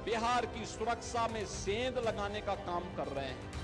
बिहार की सुरक्षा में सेंध लगाने का काम कर रहे हैं।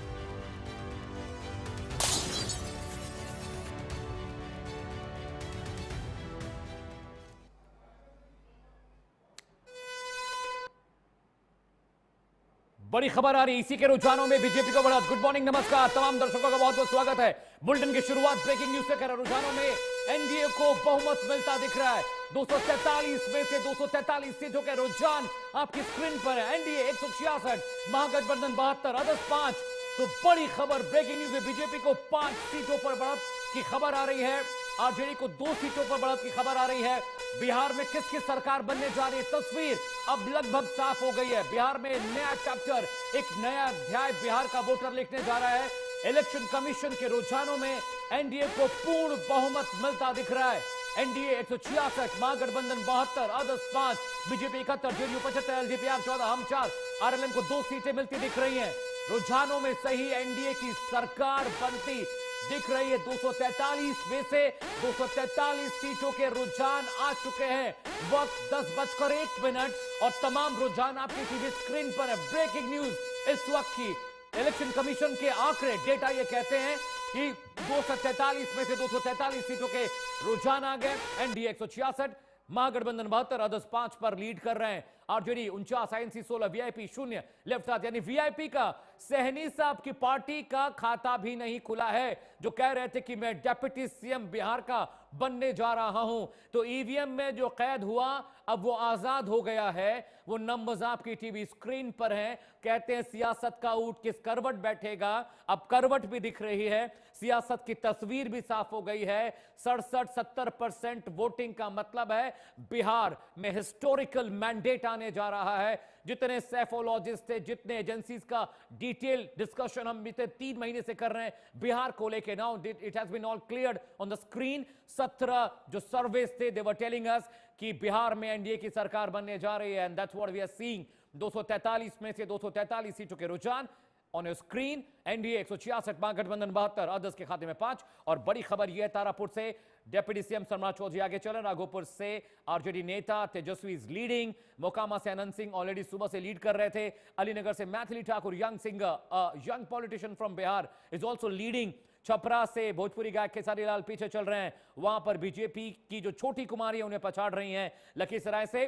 बड़ी खबर आ रही, इसी के रुझानों में बीजेपी को बढ़त। गुड मॉर्निंग, नमस्कार तमाम दर्शकों का बहुत बहुत स्वागत है। बुलेटिन की शुरुआत ब्रेकिंग न्यूज से कर रहे। रुझानों में एनडीए को बहुमत मिलता दिख रहा है। 243 में से 243 सीटों के रुझान आपकी स्क्रीन पर है। NDA 166, Mahagathbandhan 72, others 5। तो बड़ी खबर ब्रेकिंग न्यूज में बीजेपी को 5 सीटों पर बढ़त की खबर आ रही है। आरजेडी को 2 सीटों पर बढ़त की खबर आ रही है। बिहार में किसकी सरकार बनने जा रही है, तस्वीर अब लगभग साफ हो गई है। बिहार में नया चैप्टर, एक नया अध्याय बिहार का वोटर लिखने जा रहा है। इलेक्शन कमीशन के रुझानों में एनडीए को पूर्ण बहुमत मिलता दिख रहा है। NDA 166, Mahagathbandhan 72, others 5, BJP 71, JDU 75, LJP 14, हम 4, आरएलएम को 2 सीटें मिलती दिख रही हैं। रुझानों में सही एनडीए की सरकार बनती दिख रही है। 243 में से 243 सीटों के रुझान आ चुके हैं। वक्त 10:01 और तमाम रुझान आपकी टीवी स्क्रीन पर है। ब्रेकिंग न्यूज इस वक्त की। इलेक्शन कमीशन के आंकड़े, डेटा ये कहते हैं कि 243 में से 243 सीटों के रुझान आ गए। एनडीए 166, महागठबंधन 72, अदर्स 5 पर लीड कर रहे हैं। RJD 49, INC 16, VIP 0, left 7। यानी वीआईपी का, सहनी साहब की पार्टी का खाता भी नहीं खुला है, जो कह रहे थे कि मैं डिप्टी सीएम बिहार का बनने जा रहा हूं। तो ईवीएम में जो कैद हुआ अब वो आजाद हो गया है। वो नंबर्स आपकी टीवी स्क्रीन पर हैं। कहते हैं सियासत का ऊंट किस करवट बैठेगा, अब करवट भी दिख रही है। सियासत की तस्वीर भी साफ हो गई है। 67-70% वोटिंग का मतलब है बिहार में हिस्टोरिकल मैंडेट आने जा रहा है। जितने सेफोलॉजिस्ट थे, जितने एजेंसीज का डिटेल डिस्कशन हम बीते 3 महीने से कर रहे हैं बिहार को लेके, now it has been all cleared on the screen. 17 जो सर्वेस थे, दे वर टेलिंग अस कि बिहार में एनडीए की सरकार बनने जा रही है, and that's what we are seeing. 243 में से 243 सीटों के रुझान on your screen. NDA 166, Mahagathbandhan 72, others के खाते में 5। और बड़ी खबर यह है, तारापुर से डिप्टी सीएम सम्राट चौधरी आगे चल रहे। राघोपुर से आरजेडी नेता तेजस्वी इज लीडिंग। मोकामा से अनंत सिंह ऑलरेडी सुबह से लीड कर रहे थे। अलीनगर से Maithili Thakur, young singer, young politician from Bihar, is also leading. Chhapra से भोजपुरी गायक खेसारी लाल पीछे चल रहे हैं। वहां पर बीजेपी की जो छोटी कुमारी है उन्हें पछाड़ रही हैं। लखीसराय से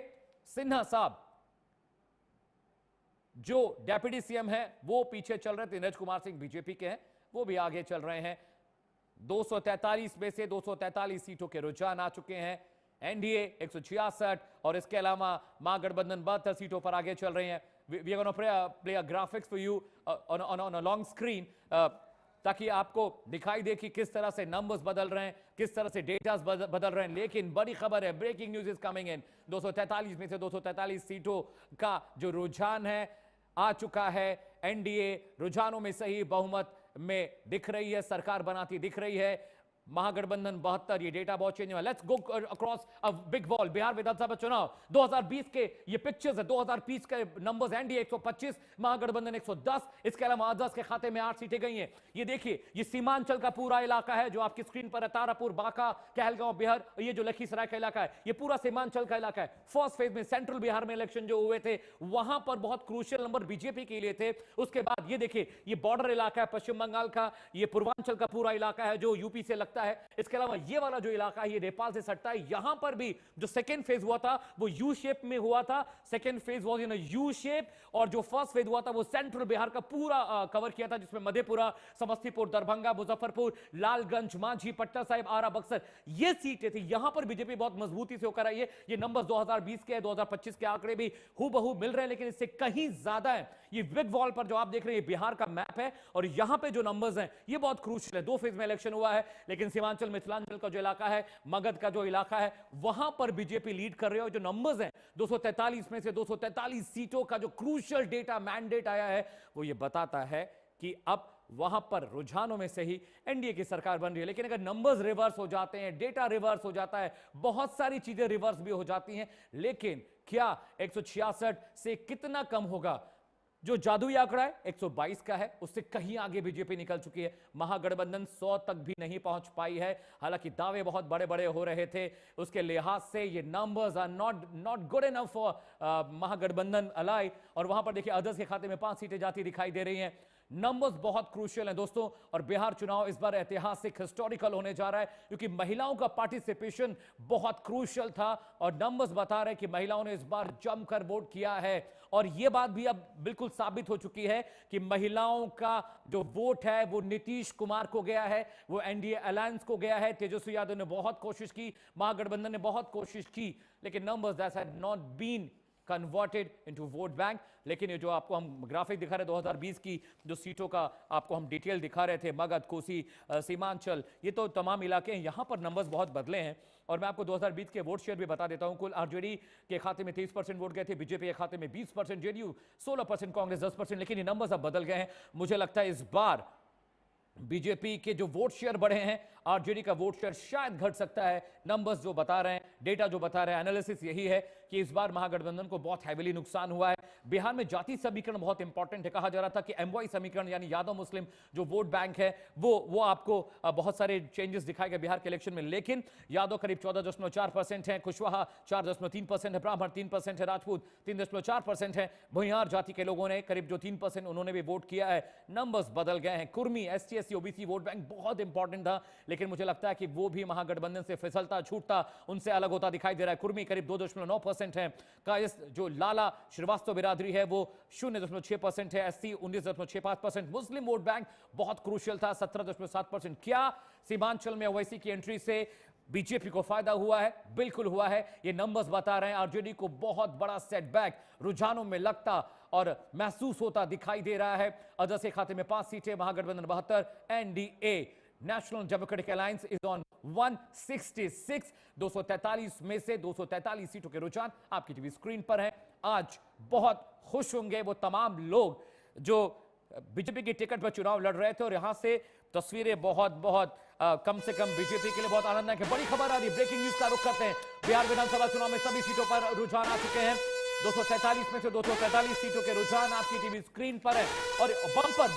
सिन्हा साहब जो डेप्यूटी सीएम है वो पीछे चल रहे थे। नीरज कुमार सिंह बीजेपी के हैं, वो भी आगे चल रहे हैं। 243 में से 243 सीटों के रुझान आ चुके हैं। एनडीए 166 और इसके अलावा महागठबंधन 72 सीटों पर आगे चल रहे हैं। We are gonna play a graphics for you on a long screen, ताकि आपको दिखाई दे कि किस तरह से नंबर्स बदल रहे हैं, किस तरह से डेटास बदल रहे हैं। लेकिन बड़ी खबर है, breaking news is coming in. 243 में से 243 सीटों का जो रुझान है आ चुका है। एनडीए रुझानों में सही बहुमत में दिख रही है, सरकार बनाती दिख रही है। महागठबंधन 72, ये डेटा बहुत चेंज हुआ। Let's go across a big wall. Bihar विधानसभा चुनाव 2020 के ये पिक्चर्स है। 2020 के नंबर्स, एनडीए 125, महागठबंधन 110, इसके अलावा अदर्स के खाते में 8 सीटें गई हैं। ये देखिए, ये सीमांचल का पूरा इलाका है जो आपकी स्क्रीन पर है। तारापुर, बांका, कहलगांव, बिहार, ये जो लखीसराय का इलाका है, ये पूरा सीमांचल का इलाका है। फर्स्ट फेज में सेंट्रल बिहार में इलेक्शन जो हुए थे, वहां पर बहुत क्रूशियल नंबर बीजेपी के लिए थे। उसके बाद ये देखिए, ये बॉर्डर इलाका है पश्चिम बंगाल का, ये पूर्वांचल का पूरा इलाका है जो यूपी से लगता है। इसके अलावा ये वाला जो इलाका है ये नेपाल से सटता है। यहां पर भी जो सेकंड फेज हुआ था वो यू शेप में हुआ था। Second phase was in a U shape, और जो फर्स्ट फेज हुआ था वो सेंट्रल बिहार का पूरा कवर किया था, जिसमें मधेपुरा, समस्तीपुर, दरभंगा, मुजफ्फरपुर, लालगंज, मांझी, पटना साहिब, आरा, बक्सर, ये सीटें थी। यहां पर बीजेपी बहुत मजबूती से होकर आई है। ये नंबर 2020 के 2025 के आंकड़े भी हूबहू मिल रहे हैं, लेकिन इससे कहीं ज्यादा है। ये बिग वॉल पर जो आप देख रहे हैं बिहार का मैप है, और यहां पे जो नंबर्स हैं ये बहुत क्रूशियल है। 2 फेज में इलेक्शन हुआ है, लेकिन सीमांचल मिथिलांचल का जो इलाका है, मगध का जो इलाका है, वहां पर बीजेपी लीड कर रहे हो। जो नंबर्स हैं 243 में से 243 सीटों का जो क्रूशियल डेटा मैंडेट आया है, वो ये बताता है कि अब वहां पर रुझानों में से ही एनडीए की सरकार बन रही है। लेकिन अगर नंबर्स रिवर्स हो जाते हैं, डेटा रिवर्स हो जाता है, बहुत सारी चीजें रिवर्स भी हो जाती हैं। लेकिन क्या 166 से कितना कम होगा? जो जादुई आंकड़ा है 122 का है, उससे कहीं आगे बीजेपी निकल चुकी है। महागठबंधन 100 तक भी नहीं पहुंच पाई है। हालांकि दावे बहुत बड़े बड़े हो रहे थे, उसके लिहाज से ये numbers are not good enough for Mahagathbandhan ally. और वहां पर देखिए अदर्स के खाते में 5 सीटें जाती दिखाई दे रही हैं। नंबर्स बहुत क्रूशियल हैं दोस्तों, और बिहार चुनाव इस बार ऐतिहासिक हिस्टोरिकल होने जा रहा है, क्योंकि महिलाओं का पार्टिसिपेशन बहुत क्रूशियल था और नंबर्स बता रहे हैं कि महिलाओं ने इस बार जमकर वोट किया है। और यह बात भी अब बिल्कुल साबित हो चुकी है कि महिलाओं का जो वोट है वो नीतीश कुमार को गया है, वो एनडीए अलायंस को गया है। तेजस्वी यादव ने बहुत कोशिश की, महागठबंधन ने बहुत कोशिश की, लेकिन numbers that had not been converted into vote bank. लेकिन ये जो आपको हम ग्राफिक दिखा रहे 2020 की जो सीटों का आपको हम डिटेल दिखा रहे थे, मगध, कोसी, सीमांचल, ये तो तमाम इलाके हैं, यहां पर नंबर्स बहुत बदले हैं। और मैं आपको 2020 के वोट शेयर भी बता देता हूं। कुल आरजेडी के खाते में 23% वोट गए थे, बीजेपी के खाते में 20%, जेडीयू 16%, कांग्रेस 10%। लेकिन ये नंबर्स अब बदल गए हैं। मुझे लगता है इस बार बीजेपी के जो वोट शेयर बढ़े हैं, आरजेडी का वोट शेयर शायद घट सकता है। नंबर्स जो बता रहे हैं, डेटा जो बता रहे हैं, एनालिसिस यही है कि इस बार महागठबंधन को बहुत हैवीली नुकसान हुआ है। बिहार में जाति समीकरण बहुत इंपॉर्टेंट है। कहा जा रहा था कि एमवाई समीकरण यानी यादव मुस्लिम जो वोट बैंक है वो आपको बहुत सारे चेंजेस दिखाएगा बिहार के इलेक्शन में। लेकिन यादव करीब 14.4% है, कुशवाहा 4.3% है, ब्राह्मण 3% है, राजपूत 3.4% है। भुइयार जाति के लोगों ने करीब जो 3% उन्होंने भी वोट किया है। नंबर्स बदल गए हैं। Kurmi, ST SC OBC vote bank बहुत इंपॉर्टेंट था, लेकिन मुझे लगता है कि वो भी महागठबंधन से फिसलता छूटता उनसे अलग होता दिखाई दे रहा है। कुर्मी करीब 2.9% है। कायस्थ जो लाला श्रीवास्तव बिरादरी है वो 0.6% है। एससी 19.65%। मुस्लिम वोट बैंक बहुत क्रूशियल था, 17.7%। क्या सीमांचल में ओवैसी की एंट्री से बीजेपी को फायदा हुआ है? बिल्कुल हुआ है। ये नंबर्स बता रहे हैं आरजेडी को बहुत बड़ा सेटबैक रुझानों में लगता और महसूस होता दिखाई दे रहा है। अदर्स के खाते में 5 सीटें, महागठबंधन 72, NDA national democratic alliance is on 166। 243 में से 243 सीटों के रुझान आपकी टीवी स्क्रीन पर है। आज बहुत खुश होंगे वो तमाम लोग जो बीजेपी की टिकट पर चुनाव लड़ रहे थे, और यहां से तस्वीरें बहुत कम से कम बीजेपी के लिए बहुत आनंद है कि बड़ी खबर आ रही। ब्रेकिंग न्यूज का रुख करते हैं। बिहार विधानसभा चुनाव में सभी सीटों पर रुझान आ चुके हैं। 243 में से 243 सीटों के रुझान आपकी टीवी स्क्रीन पर है, और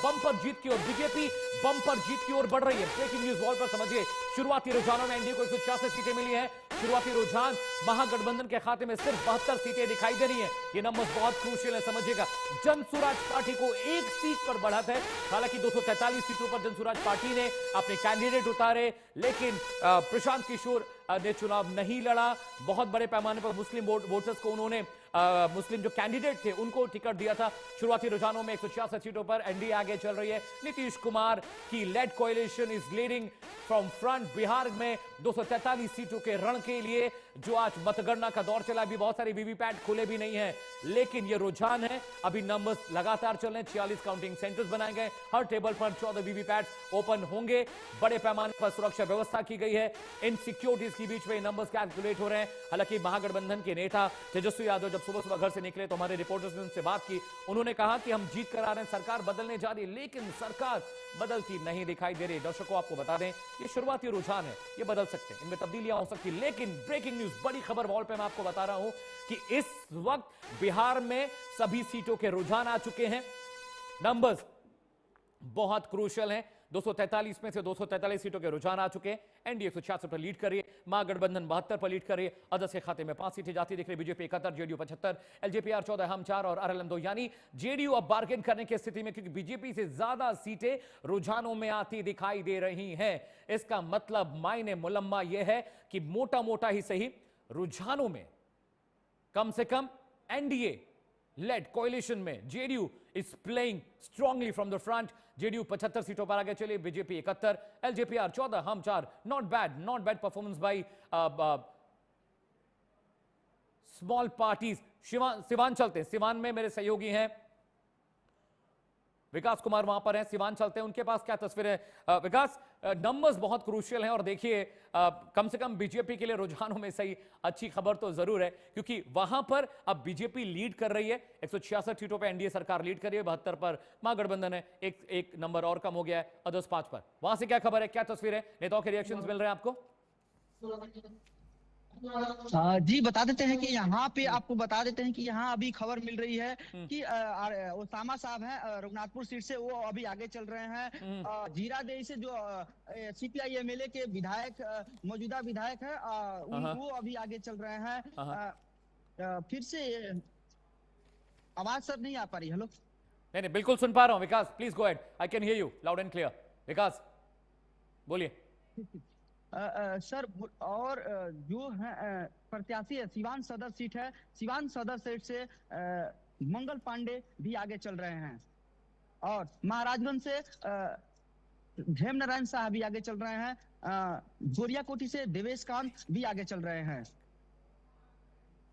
बम्पर जीत की ओर बीजेपी बम्पर जीत की ओर बढ़ रही है। ब्रेकिंग न्यूज वॉल पर समझिए, शुरुआती रुझानों में एनडीए को 166 सीटें मिली हैं। शुरुआती रुझान महागठबंधन के खाते में सिर्फ 72 सीटें दिखाई दे रही हैं। ये नंबर्स बहुत क्रूशियल है, समझिएगा। जनसुराज पार्टी को 1 सीट पर बढ़त है। हालांकि 243 सीटों पर जनसुराज पार्टी ने अपने कैंडिडेट उतारे, लेकिन प्रशांत किशोर ने चुनाव नहीं लड़ा। बहुत बड़े पैमाने पर मुस्लिम वोटर्स को उन्होंने मुस्लिम जो कैंडिडेट थे उनको टिकट दिया था। शुरुआती रुझानों में 166 सीटों पर एनडीए आगे चल रही है। नीतीश कुमार की led coalition is leading from front. Bihar में 243 सीटों के रण के लिए जो आज मतगणना का दौर चला, अभी बहुत सारे वीवीपैट खुले भी नहीं है, लेकिन ये रुझान है। अभी नंबर्स लगातार चल रहे हैं। 46 काउंटिंग सेंटर्स बनाए गए। हर टेबल पर 14 वीवीपैट ओपन होंगे। बड़े पैमाने पर सुरक्षा व्यवस्था की गई है। इन सिक्योरिटीज के बीच में नंबर्स कैलकुलेट हो रहे हैं। हालांकि महागठबंधन के नेता तेजस्वी यादव सुबह घर से निकले तो हमारे रिपोर्टर्स ने उनसे बात की। उन्होंने कहा कि हम जीत कर आ रहे हैं, सरकार बदलने जा रही है, लेकिन सरकार बदलती नहीं दिखाई दे रही। दर्शकों आपको बता दें, ये शुरुआती रुझान है, ये बदल सकते हैं, इनमें तब्दीलियां हो सकती, लेकिन ब्रेकिंग न्यूज, बड़ी खबर वॉल पे मैं आपको बता रहा हूं कि इस वक्त बिहार में सभी सीटों के रुझान आ चुके हैं। नंबर्स बहुत क्रूशियल हैं। 243 में से 243 सीटों के रुझान आ चुके हैं। एनडीए 166 पर लीड कर रही है, महागठबंधन 72 पर लीड कर रही है। अदर्स के खाते में 5 सीटें जाती दिख रही है। बीजेपी 71, जेडीयू 75, एलजेपीआर 14, हम 4 और आरएलएम 2। यानी जेडीयू अब बार्गेन करने की स्थिति में, क्योंकि बीजेपी से ज्यादा सीटें रुझानों में आती दिखाई दे रही हैं। इसका मतलब मायने मुलम्मा यह है कि मोटा मोटा ही सही, रुझानों में कम से कम एनडीए लेड कोएलिशन में JDU is playing strongly from the front. JDU 75 सीटों पर आगे चले, बीजेपी 71, एलजेपीआर 14, हम 4। Not bad performance by small parties. Siwan चलते हैं, सिवान में मेरे सहयोगी हैं विकास कुमार, वहां पर हैं, सिवान चलते हैं, उनके पास क्या तस्वीर है। विकास, नंबर्स बहुत क्रूशियल हैं, और देखिए कम से कम बीजेपी के लिए रुझानों में सही अच्छी खबर तो जरूर है, क्योंकि वहां पर अब बीजेपी लीड कर रही है। 166 सीटों पर एनडीए सरकार लीड कर रही है, 72 पर महागठबंधन है, एक नंबर और कम हो गया है, अदर्स 5 पर। वहां से क्या खबर है, क्या तस्वीर है, नेताओं के रिएक्शंस मिल रहे हैं आपको? जी बता देते हैं कि यहाँ पे आपको बता देते हैं कि यहाँ अभी खबर मिल रही है कि ओसामा साहब हैं रघुनाथपुर सीट से, वो अभी आगे चल रहे हैं। जीरादेई से जो सीपीआई एमएलए के विधायक मौजूदा विधायक है वो अभी आगे चल रहे हैं। फिर से आवाज सर नहीं आ पा रही। हेलो, नहीं नहीं, बिल्कुल सुन पा रहा हूं Vikas, please go ahead, I can hear you loud and clear. Vikas बोलिए। सर और जो है प्रत्याशी है सिवान सदर सीट है, सिवान सदर सीट से मंगल पांडे भी आगे चल रहे हैं, और महाराजगंज से हेम नारायण शाह भी आगे चल रहे हैं। जोरियाकोटी से देवेश कांत भी आगे चल रहे हैं।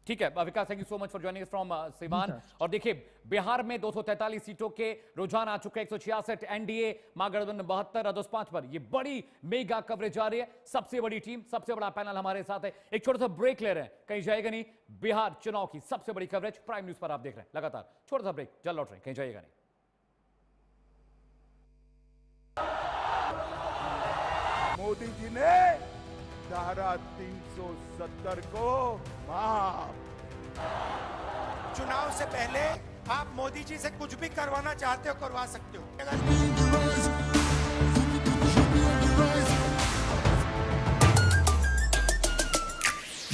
ठीक है Vikas, thank you so much for joining us from Siwan. और देखिए बिहार में 243 सीटों के रुझान आ चुके हैं, 166 एनडीए, महागठबंधन 72, अदर्स 5 पर। ये बड़ी मेगा कवरेज आ रही है, सबसे बड़ी टीम, सबसे बड़ा पैनल हमारे साथ है। एक छोटा सा ब्रेक ले रहे हैं, कहीं जाएगा नहीं। बिहार चुनाव की सबसे बड़ी कवरेज प्राइम न्यूज पर आप देख रहे हैं लगातार। छोटा सा ब्रेक, जल्द लौट रहे हैं, कहीं जाइएगा नहीं। मोदी जी ने धारा 370 को माफ। चुनाव से पहले आप मोदी जी से कुछ भी करवाना चाहते हो करवा सकते हो।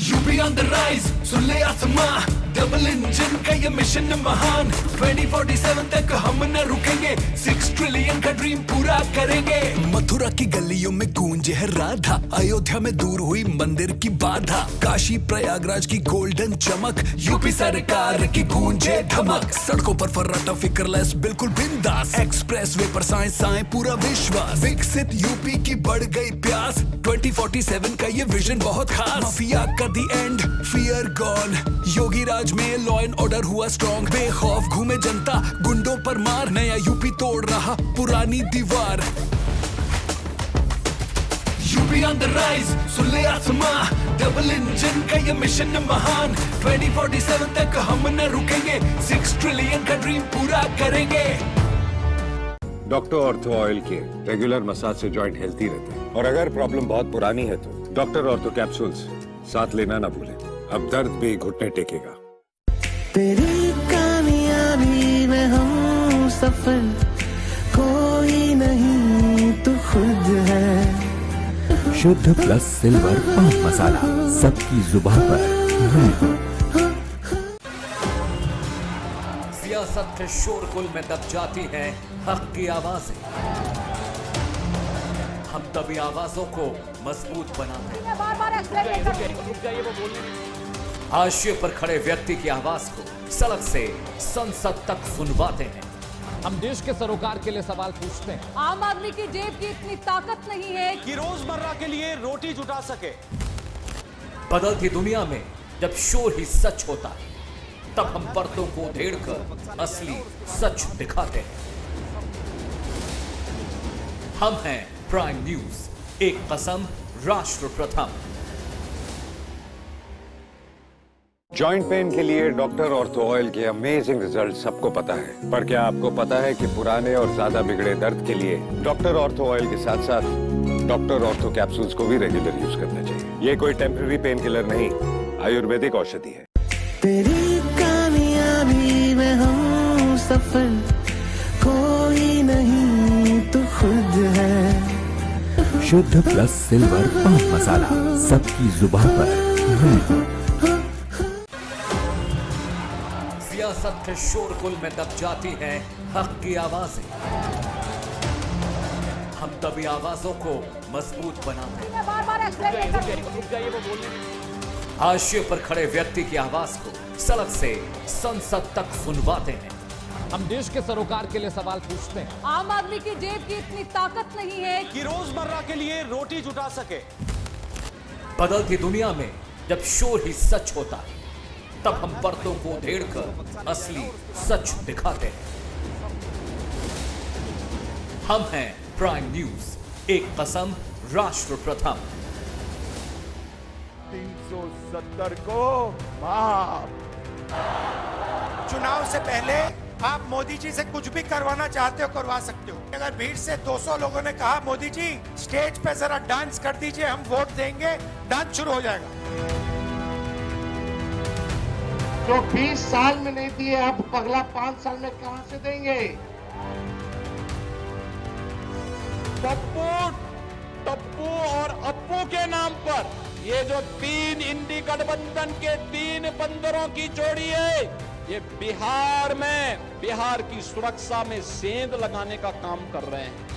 यूपी ऑन द राइज, सुन ले आसमां, डबल इंजन का ये मिशन महान। 2047 तक हम न रुकेंगे, 6 ट्रिलियन का ड्रीम पूरा करेंगे। मथुरा की गलियों में गूंजे है राधा, अयोध्या में दूर हुई मंदिर की बाधा, काशी प्रयागराज की गोल्डन चमक, यूपी सरकार की गूंजे धमक। सड़कों पर फर्राटा फिक्रलेस बिल्कुल बिंदास, एक्सप्रेस वे पर साए साए पूरा विश्वास। विकसित यूपी की बढ़ गई प्यास, 2047 का ये विजन बहुत खास। माफिया का दी एंड, फियर गॉन, योगी राज में लॉ एंड ऑर्डर हुआ स्ट्रॉन्ग। बेखौफ घूमे जनता, गुंडों पर मार, नया यूपी तोड़ रहा पुरानी दीवार। यूपी ऑन द राइज, सुन ले आसमां, डबल इंजन का ये मिशन महान। 2047 तक हम न रुकेंगे, 6 ट्रिलियन का ड्रीम पूरा करेंगे। डॉक्टर ऑर्थो ऑयल के रेगुलर मसाज से जॉइंट हेल्थी रहते हैं, और अगर प्रॉब्लम बहुत पुरानी है तो डॉक्टर ऑर्थो कैप्सूल्स साथ लेना ना भूलें। अब दर्द भी घुटने टेकेगा। तेरी कामयाबी में हम सफल, कोई नहीं तू खुद है। शुद्ध प्लस सिल्वर पान मसाला, सबकी जुबान पर मैं। सियासत के शोरगुल में दब जाती हैं हक की आवाजें। हम तभी आवाजों को मजबूत बनाते हैं। हाशिए पर खड़े व्यक्ति की आवाज को सड़क से संसद तक सुनवाते हैं। हम देश के सरोकार के लिए सवाल पूछते हैं। आम आदमी की जेब की इतनी ताकत नहीं है कि रोजमर्रा के लिए रोटी जुटा सके। बदलती दुनिया में जब शोर ही सच होता है, तब हम पर्दों को उधेड़कर असली सच दिखाते हैं। हम हैं प्राइम न्यूज, एक कसम राष्ट्र प्रथम। जॉइंट पेन के लिए डॉक्टर ऑर्थो ऑयल के अमेजिंग रिजल्ट सबको पता है, पर क्या आपको पता है कि पुराने और ज्यादा बिगड़े दर्द के लिए डॉक्टर ऑर्थो ऑयल के साथ साथ डॉक्टर ऑर्थो कैप्सूल्स को भी रेगुलर यूज करना चाहिए। ये कोई टेम्पररी पेन किलर नहीं, आयुर्वेदिक औषधि है। तेरी कामयाबी में हम सफल, कोई नहीं तू खुद है। शुद्ध प्लस सिल्वर पान मसाला, सबकी जुबान पर मैं। सियासत के शोरगुल में दब जाती हैं हक की आवाजें। हम तभी आवाजों को मजबूत बनाते हैं। हाशिए पर खड़े व्यक्ति की आवाज को सड़क से संसद तक सुनवाते हैं। हम देश के सरोकार के लिए सवाल पूछते हैं। आम आदमी की जेब की इतनी ताकत नहीं है कि रोजमर्रा के लिए रोटी जुटा सके। बदलती दुनिया में जब शोर ही सच होता है, तब हम पर्दों को उधेड़कर असली सच दिखाते हैं। हम हैं प्राइम न्यूज, एक कसम राष्ट्र प्रथम। 370 को माफ। चुनाव से पहले आप मोदी जी से कुछ भी करवाना चाहते हो करवा सकते हो। अगर भीड़ से 200 लोगों ने कहा मोदी जी स्टेज पे जरा डांस कर दीजिए, हम वोट देंगे, डांस शुरू हो जाएगा। जो 20 साल में नहीं दिए अब अगला 5 साल में कहां से देंगे? टप्पू और अप्पू के नाम पर ये जो 3 इंडी गठबंधन के 3 बंदरों की जोड़ी है, ये बिहार की सुरक्षा में सेंध लगाने का काम कर रहे हैं।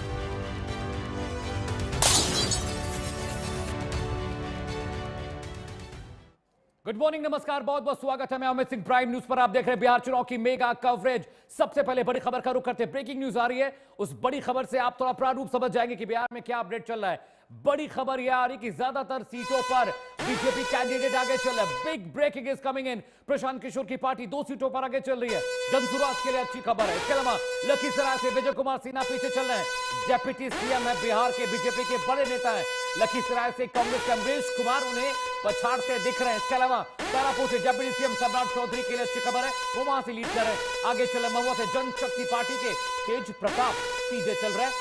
गुड मॉर्निंग, नमस्कार, बहुत बहुत स्वागत है। मैं अमित सिंह, प्राइम न्यूज पर आप देख रहे हैं बिहार चुनाव की मेगा कवरेज। सबसे पहले बड़ी खबर का रुख करते हैं। ब्रेकिंग न्यूज आ रही है, उस बड़ी खबर से आप थोड़ा प्रारूप समझ जाएंगे कि बिहार में क्या अपडेट चल रहा है। बड़ी खबर यह आ रही कि ज्यादातर सीटों पर बीजेपी कैंडिडेट आगे चल रहा है। Big breaking is coming in. Prashant Kishor की पार्टी 2 सीटों पर आगे चल रही है। जनसुराज के लिए अच्छी खबर है। इसके अलावा लखीसराय से विजय कुमार सिन्हा पीछे चल रहे हैं। डेप्यूटी सीएम है बिहार के, बीजेपी के बड़े नेता है। लखीसराय से कांग्रेस के अमरीश कुमार उन्हें पछाड़ते दिख रहे हैं। इसके अलावा तारापुर से डेप्यूटी सीएम सम्राट चौधरी के लिए अच्छी खबर है, वो वहां से लीड कर रहे हैं। आगे चले महुआ से जनशक्ति पार्टी के तेज प्रताप सीधे चल रहे हैं।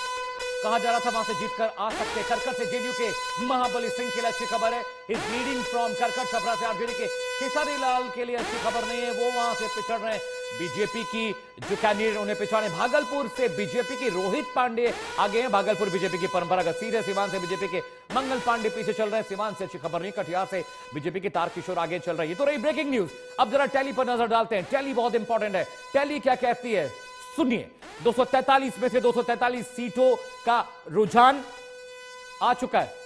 कहा जा रहा था वहां से जीतकर आ सकते। करकट से जेडीयू के महाबली सिंह के लिए अच्छी खबर है, इज लीडिंग फ्रॉम करकट। छपरा से आरजेडी के खेसारी लाल के लिए अच्छी खबर नहीं है, वो वहां से पिछड़ रहे हैं। बीजेपी की जो कैंडिडेट उन्हें पिछाड़े। भागलपुर से बीजेपी की रोहित पांडे आगे हैं। भागलपुर बीजेपी की परंपरागत सीट है। सिवान से बीजेपी के मंगल पांडे पीछे चल रहे हैं। सिवान से अच्छी खबर नहीं। कटिहार से बीजेपी के तारकिशोर आगे चल रही है। तो रही ब्रेकिंग न्यूज। अब जरा टैली पर नजर डालते हैं। टैली बहुत इंपॉर्टेंट है। टैली क्या कहती है सुनिए। 243 में से 243 सीटों का रुझान आ चुका है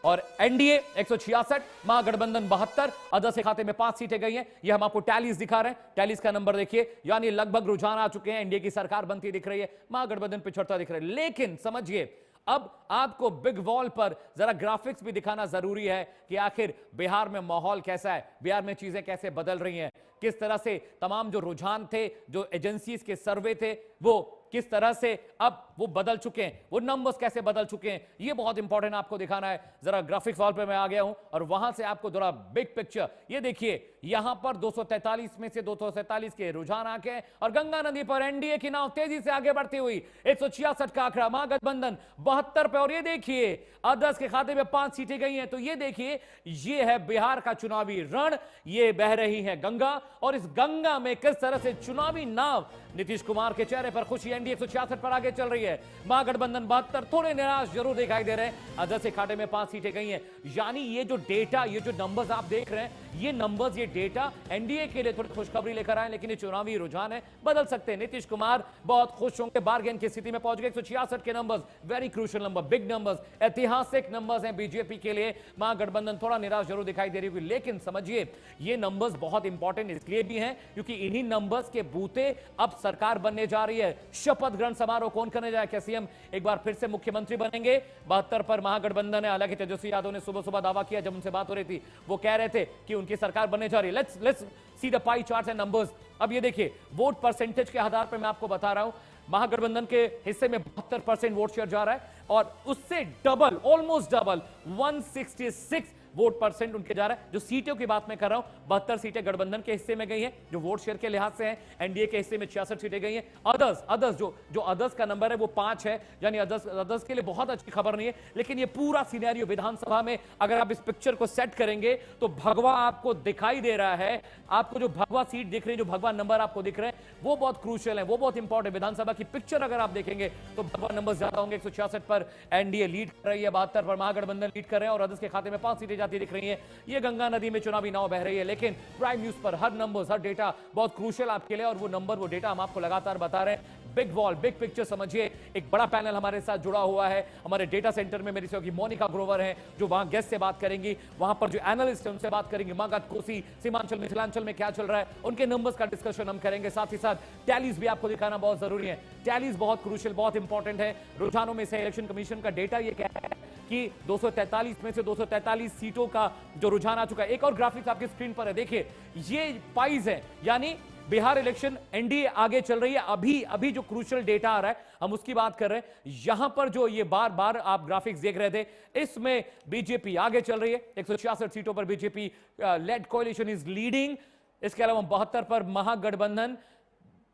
और एनडीए 166, महागठबंधन 72, अदर्स के खाते में 5 सीटें गई हैं। ये हम आपको टैलीज दिखा रहे हैं। टैलीज का नंबर देखिए, यानी लगभग रुझान आ चुके हैं। एनडीए की सरकार बनती दिख रही है, महागठबंधन पिछड़ता दिख रहा है। लेकिन समझिए, अब आपको बिग वॉल पर जरा ग्राफिक्स भी दिखाना जरूरी है कि आखिर बिहार में माहौल कैसा है, बिहार में चीजें कैसे बदल रही हैं, किस तरह से तमाम जो रुझान थे, जो एजेंसीज के सर्वे थे, वो किस तरह से अब वो बदल चुके हैं, वो नंबर्स कैसे बदल चुके हैं, ये बहुत इंपॉर्टेंट आपको दिखाना है। जरा ग्राफिक्स वॉल पे मैं आ गया हूं और वहां से आपको जरा बिग पिक्चर ये देखिए। यहां पर 243 में से 247 के रुझान आके हैं और गंगा नदी पर एनडीए की नाव तेजी से आगे बढ़ती हुई 166 का आंकड़ा, महागठबंधन 72 पे। और ये देखिए अदर्स के खाते में 5 सीटें गई हैं। तो ये देखिए, ये है बिहार का चुनावी रण, ये बह रही है गंगा और इस गंगा में किस तरह से चुनावी नाव, नीतीश कुमार के चेहरे पर खुशी, एनडीए 166 पर आगे चल रही है, महागठबंधन 72, थोड़े निराश जरूर दिखाई दे रहे हैं। अदर्स के खाते में 5 सीटें गई हैं। यानी ये जो डेटा, ये जो नंबर्स आप देख रहे हैं, ये नंबर्स, ये डेटा एनडीए के लिए थोड़ी खुशखबरी लेकर आए, लेकिन ये चुनावी रुझान है, बदल सकते हैं। नीतीश कुमार बहुत खुश होंगे, बार्गेन की स्थिति में पहुंच गए। 166 के numbers very crucial number, big numbers, ऐतिहासिक नंबर्स हैं बीजेपी के लिए। महागठबंधन थोड़ा निराश जरूर दिखाई दे रही होगी, लेकिन समझिए ये नंबर्स बहुत इंपॉर्टेंट इसलिए भी हैं क्योंकि इन्हीं नंबर्स के बूते अब सरकार बनने जा रही है। शपथ ग्रहण समारोह कौन करने जाए? क्या सीएम एक बार फिर से मुख्यमंत्री बनेंगे? 72 पर महागठबंधन है। हालांकि तेजस्वी यादव ने सुबह सुबह दावा किया, जब उनसे बात हो रही थी वो कह रहे थे कि उनकी सरकार बनने जा रही है। Let's see the pie charts and numbers. अब ये देखिए, वोट परसेंटेज के आधार पर मैं आपको बता रहा हूं, महागठबंधन के हिस्से में 72% वोट शेयर जा रहा है और उससे double, almost double 166 vote percent उनके जा रहा है। जो सीटों की बात मैं कर रहा हूं, 72 सीटें गठबंधन के हिस्से में गई हैं जो वोट शेयर के लिहाज से हैं। एनडीए के हिस्से में 66 सीटें गई हैं। अदर्स जो अदर्स का नंबर है वो 5 है, यानी अदर्स के लिए बहुत अच्छी खबर नहीं है। लेकिन ये पूरा सिनेरियो विधानसभा में अगर आप इस पिक्चर को सेट करेंगे तो भगवा आपको दिखाई दे रहा है। आपको जो भगवा सीट दिख रही है, जो भगवा नंबर आपको दिख रहे हैं, वो बहुत क्रूशियल है, वो बहुत इंपॉर्टेंट। विधानसभा की पिक्चर अगर आप देखेंगे तो भगवा नंबर ज्यादा होंगे। 166 पर एनडीए लीड कर रही है, 72 पर महागठबंधन लीड कर रहे हैं और अदर्स के खाते में 5 सीटें जाती दिख रही है। ये गंगा नदी में चुनावी नाव बह रही है। लेकिन प्राइम न्यूज पर हर नंबर, हर डेटा बहुत क्रूशियल आपके लिए और वो नंबर, वो डेटा हम आपको लगातार बता रहे हैं। बिग वॉल, बिग पिक्चर समझिए। एक बड़ा पैनल हमारे साथ जुड़ा हुआ है। हमारे डेटा सेंटर में मेरी सहयोगी मोनिका ग्रोवर हैं जो वहां गेस्ट से बात करेंगी, वहां पर जो एनालिस्ट है उनसे बात करेंगे। मगध, कोसी, सीमांचल, मिथिलांचल में क्या चल रहा है, उनके नंबर्स का डिस्कशन हम करेंगे। साथ ही साथ टैलीज भी आपको दिखाना बहुत जरूरी है। टैलीज बहुत क्रूशियल, बहुत इंपॉर्टेंट है। रुझानों में से इलेक्शन कमीशन का डेटा ये कह रहा है कि 243 में से 243 सीटों का जो रुझान आ चुका है। एक और ग्राफिक्स आपकी स्क्रीन पर है, देखिए ये पाइज है, यानी बिहार इलेक्शन एनडीए आगे चल रही है। अभी जो क्रूशियल डेटा आ रहा है हम उसकी बात कर रहे हैं। यहां पर जो ये बार बार आप ग्राफिक्स देख रहे थे, इसमें बीजेपी आगे चल रही है। 166 सीटों पर बीजेपी लेड कोalition इज लीडिंग। इसके अलावा 72 पर महागठबंधन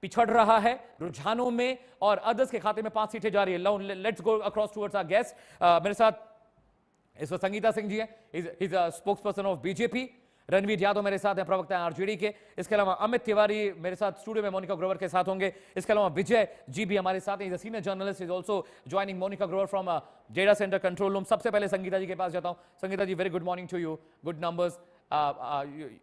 पिछड़ रहा है रुझानों में और अदर्स के खाते में 5 सीटें जा रही है। Let's go across towards our guest. मेरे साथ इस वक्त संगीता सिंह जी है, is spokesperson of BJP. Ranvir Yadav मेरे साथ हैं, प्रवक्ता हैं आरजेडी के। इसके अलावा अमित तिवारी मेरे साथ स्टूडियो में मोनिका ग्रोवर के साथ होंगे। इसके अलावा विजय जी भी हमारे साथ हैं, senior journalist, is also joining Monika Grover from data centre control room. सबसे पहले संगीता जी के पास जाता हूं। Sangeeta ji, very good morning to you, good numbers,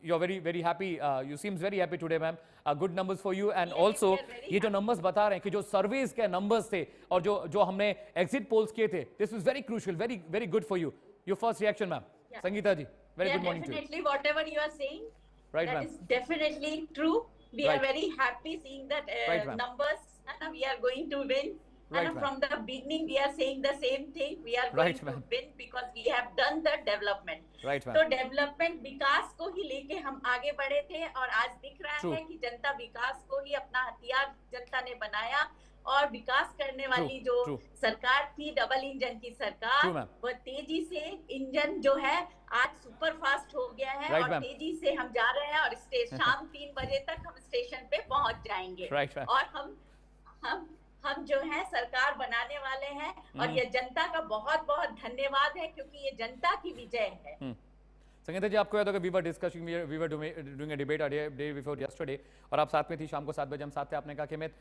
you are very happy, you seems very happy today ma'am, good numbers for you and also ये जो numbers बता रहे हैं कि जो surveys के numbers थे और जो हमने exit polls किए थे, this was very crucial, very good for you. Your first reaction ma'am. Sangeeta ji, very good morning to you. Definitely whatever you are saying, right, that is definitely true. We are very happy seeing that numbers, and we are going to win. Right, and from the beginning we are saying the same thing, we are going to win because we have done the development. Right, तो development विकास को ही लेके हम आगे बढ़े थे और आज दिख रहा है कि जनता विकास को ही अपना हथियार जनता ने बनाया और विकास करने वाली जो सरकार थी, डबल इंजन की सरकार, वो तेजी से इंजन जो है आज सुपर फास्ट हो गया है और तेजी से हम जा रहे हैं और शाम 3 बजे तक हम स्टेशन पे पहुंच जाएंगे और हम जो है सरकार बनाने वाले हैं और ये जनता का बहुत बहुत धन्यवाद है क्योंकि ये जनता की विजय है। संगीता जी, आपको याद होगा we were discussing, we were doing a debate day before yesterday और आप साथ में थी, शाम को 7 बजे हम साथ थे। आपने कहा कि अमित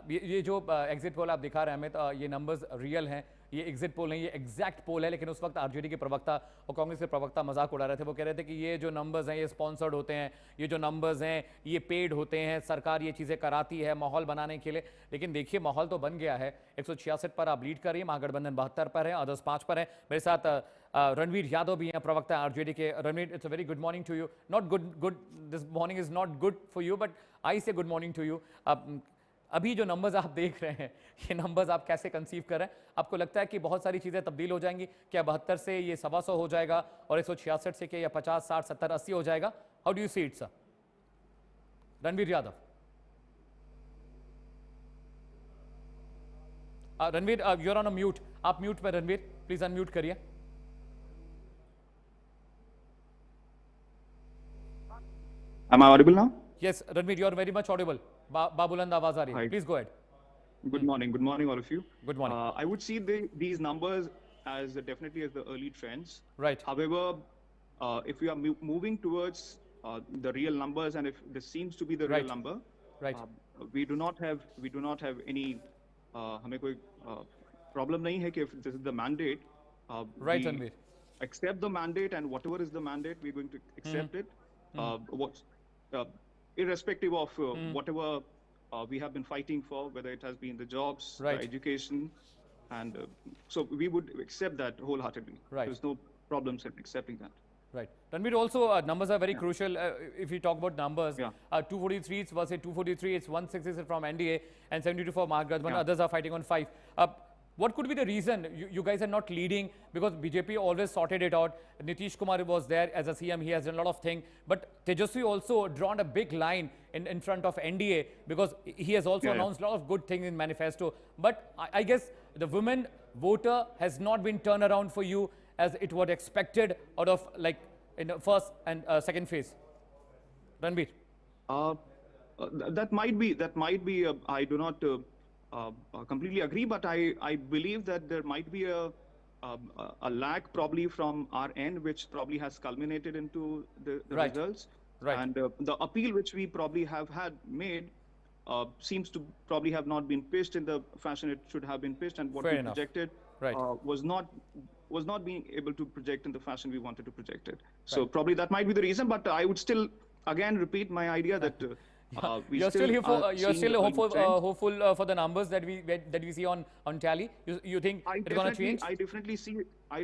ये जो एग्जिट पोल आप दिखा रहे हैं अमित, ये नंबर्स रियल हैं, ये एग्जिट पोल नहीं, ये एग्जैक्ट पोल है। लेकिन उस वक्त आरजेडी के प्रवक्ता और कांग्रेस के प्रवक्ता मजाक उड़ा रहे थे। वो कह रहे थे कि ये जो नंबर्स हैं ये स्पॉन्सर्ड होते हैं, ये जो नंबर्स हैं ये पेड होते हैं, सरकार ये चीज़ें कराती है माहौल बनाने के लिए। लेकिन देखिए माहौल तो बन गया है, 166 पर आप लीड कर रही है, महागठबंधन 72 पर है, अदर्स 5 पर है। मेरे साथ रणवीर यादव भी हैं, प्रवक्ता आरजेडी के। Ranvir, it's a very good morning to you, not good this morning is not good for you but I say good morning to you. अभी जो नंबर्स आप देख रहे हैं, ये नंबर्स आप कैसे कंसीव कर रहे हैं? आपको लगता है कि बहुत सारी चीज़ें तब्दील हो जाएंगी? क्या 72 से ये 125 हो जाएगा और 166 से क्या 50, 60, 70, 80 हो जाएगा? How do you see it sir? Ranvir Yadav. Ranvir, you are on a mute, आप म्यूट पे रणवीर, प्लीज अनम्यूट करिए। Am I audible now? Yes, Ranveer, you are very much audible. Babuland आवाज आ रही है. Please go ahead. Good morning all of you. Good morning. I would see these numbers as definitely as the early trends. Right. However, if we are moving towards the real numbers, and if this seems to be the real number, right. We do not have any हमें कोई problem नहीं है कि if this is the mandate. Right, Ranveer. Accept the mandate, and whatever is the mandate, we're going to accept it. Irrespective of whatever we have been fighting for, whether it has been the jobs, the education, and so we would accept that wholeheartedly. Right. There's no problems in accepting that. Right. Ranveer, also numbers are very crucial. If we talk about numbers, 243 versus 243, it's 166 from NDA and 72 for Mahagठबंधन. Others are fighting on 5. What could be the reason you guys are not leading? Because BJP always sorted it out. Nitish Kumar was there as a CM. He has done a lot of things. But Tejasvi also drawn a big line in front of NDA because he has also announced a lot of good things in manifesto. But I guess the women voter has not been turned around for you as it was expected out of like in the first and second phase. Ranveer. That might be. I do not completely agree, but I believe that there might be a lack probably from our end, which probably has culminated into the results. Right. And the appeal which we probably have had made seems to probably have not been pitched in the fashion it should have been pitched, and what we projected was not being able to project in the fashion we wanted to project it. So probably that might be the reason, but I would still again repeat my idea that you're still hopeful for the numbers that we see on tally. You think it's going to change? I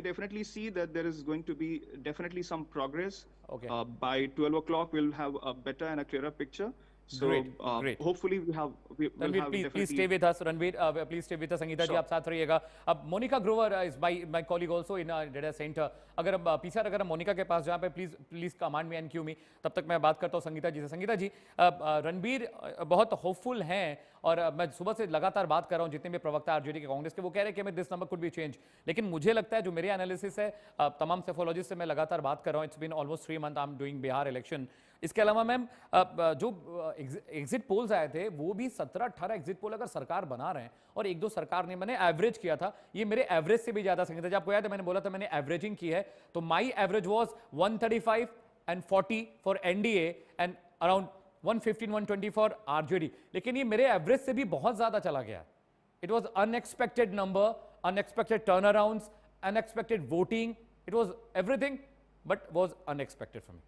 definitely see that there is going to be definitely some progress. Okay. By 12 o'clock we'll have a better and a clearer picture. So great. Hopefully we'll have please stay with us, Ranveer. Please stay with us. Sangeeta जी आप साथ रहिएगा. अब Monika Grover is my colleague also in data center. अगर पीछे अगर मोनिका के पास जहाँ पे प्लीज कमांड में एनक्यू मी, तब तक मैं बात करता हूँ संगीता जी से. संगीता जी, रणवीर बहुत होपफुल हैं और मैं सुबह से लगातार बात कर रहा हूँ जितने भी प्रवक्ता आरजेडी के कांग्रेस के, वो कह रहे हैं कि मैं this number could be change. लेकिन मुझे लगता है जो मेरे एनालिसिस है, तमाम सेफोलॉजिस्ट से मैं लगातार बात कर रहा हूँ, it's been almost 3 month I am doing Bihar election. इसके अलावा मैम जो एग्जिट पोल्स आए थे वो भी 17-18 एग्जिट पोल अगर सरकार बना रहे हैं और 1-2 सरकार ने, मैंने एवरेज किया था, ये मेरे एवरेज से भी ज्यादा. संगीता जी आपको याद है मैंने बोला था मैंने एवरेजिंग की है, तो माई average was 135 and 40 for NDA and around 115-120 for RJD. लेकिन ये मेरे एवरेज से भी बहुत ज्यादा चला गया. It was unexpected number, unexpected turnarounds, unexpected voting. It was everything, but was unexpected for me.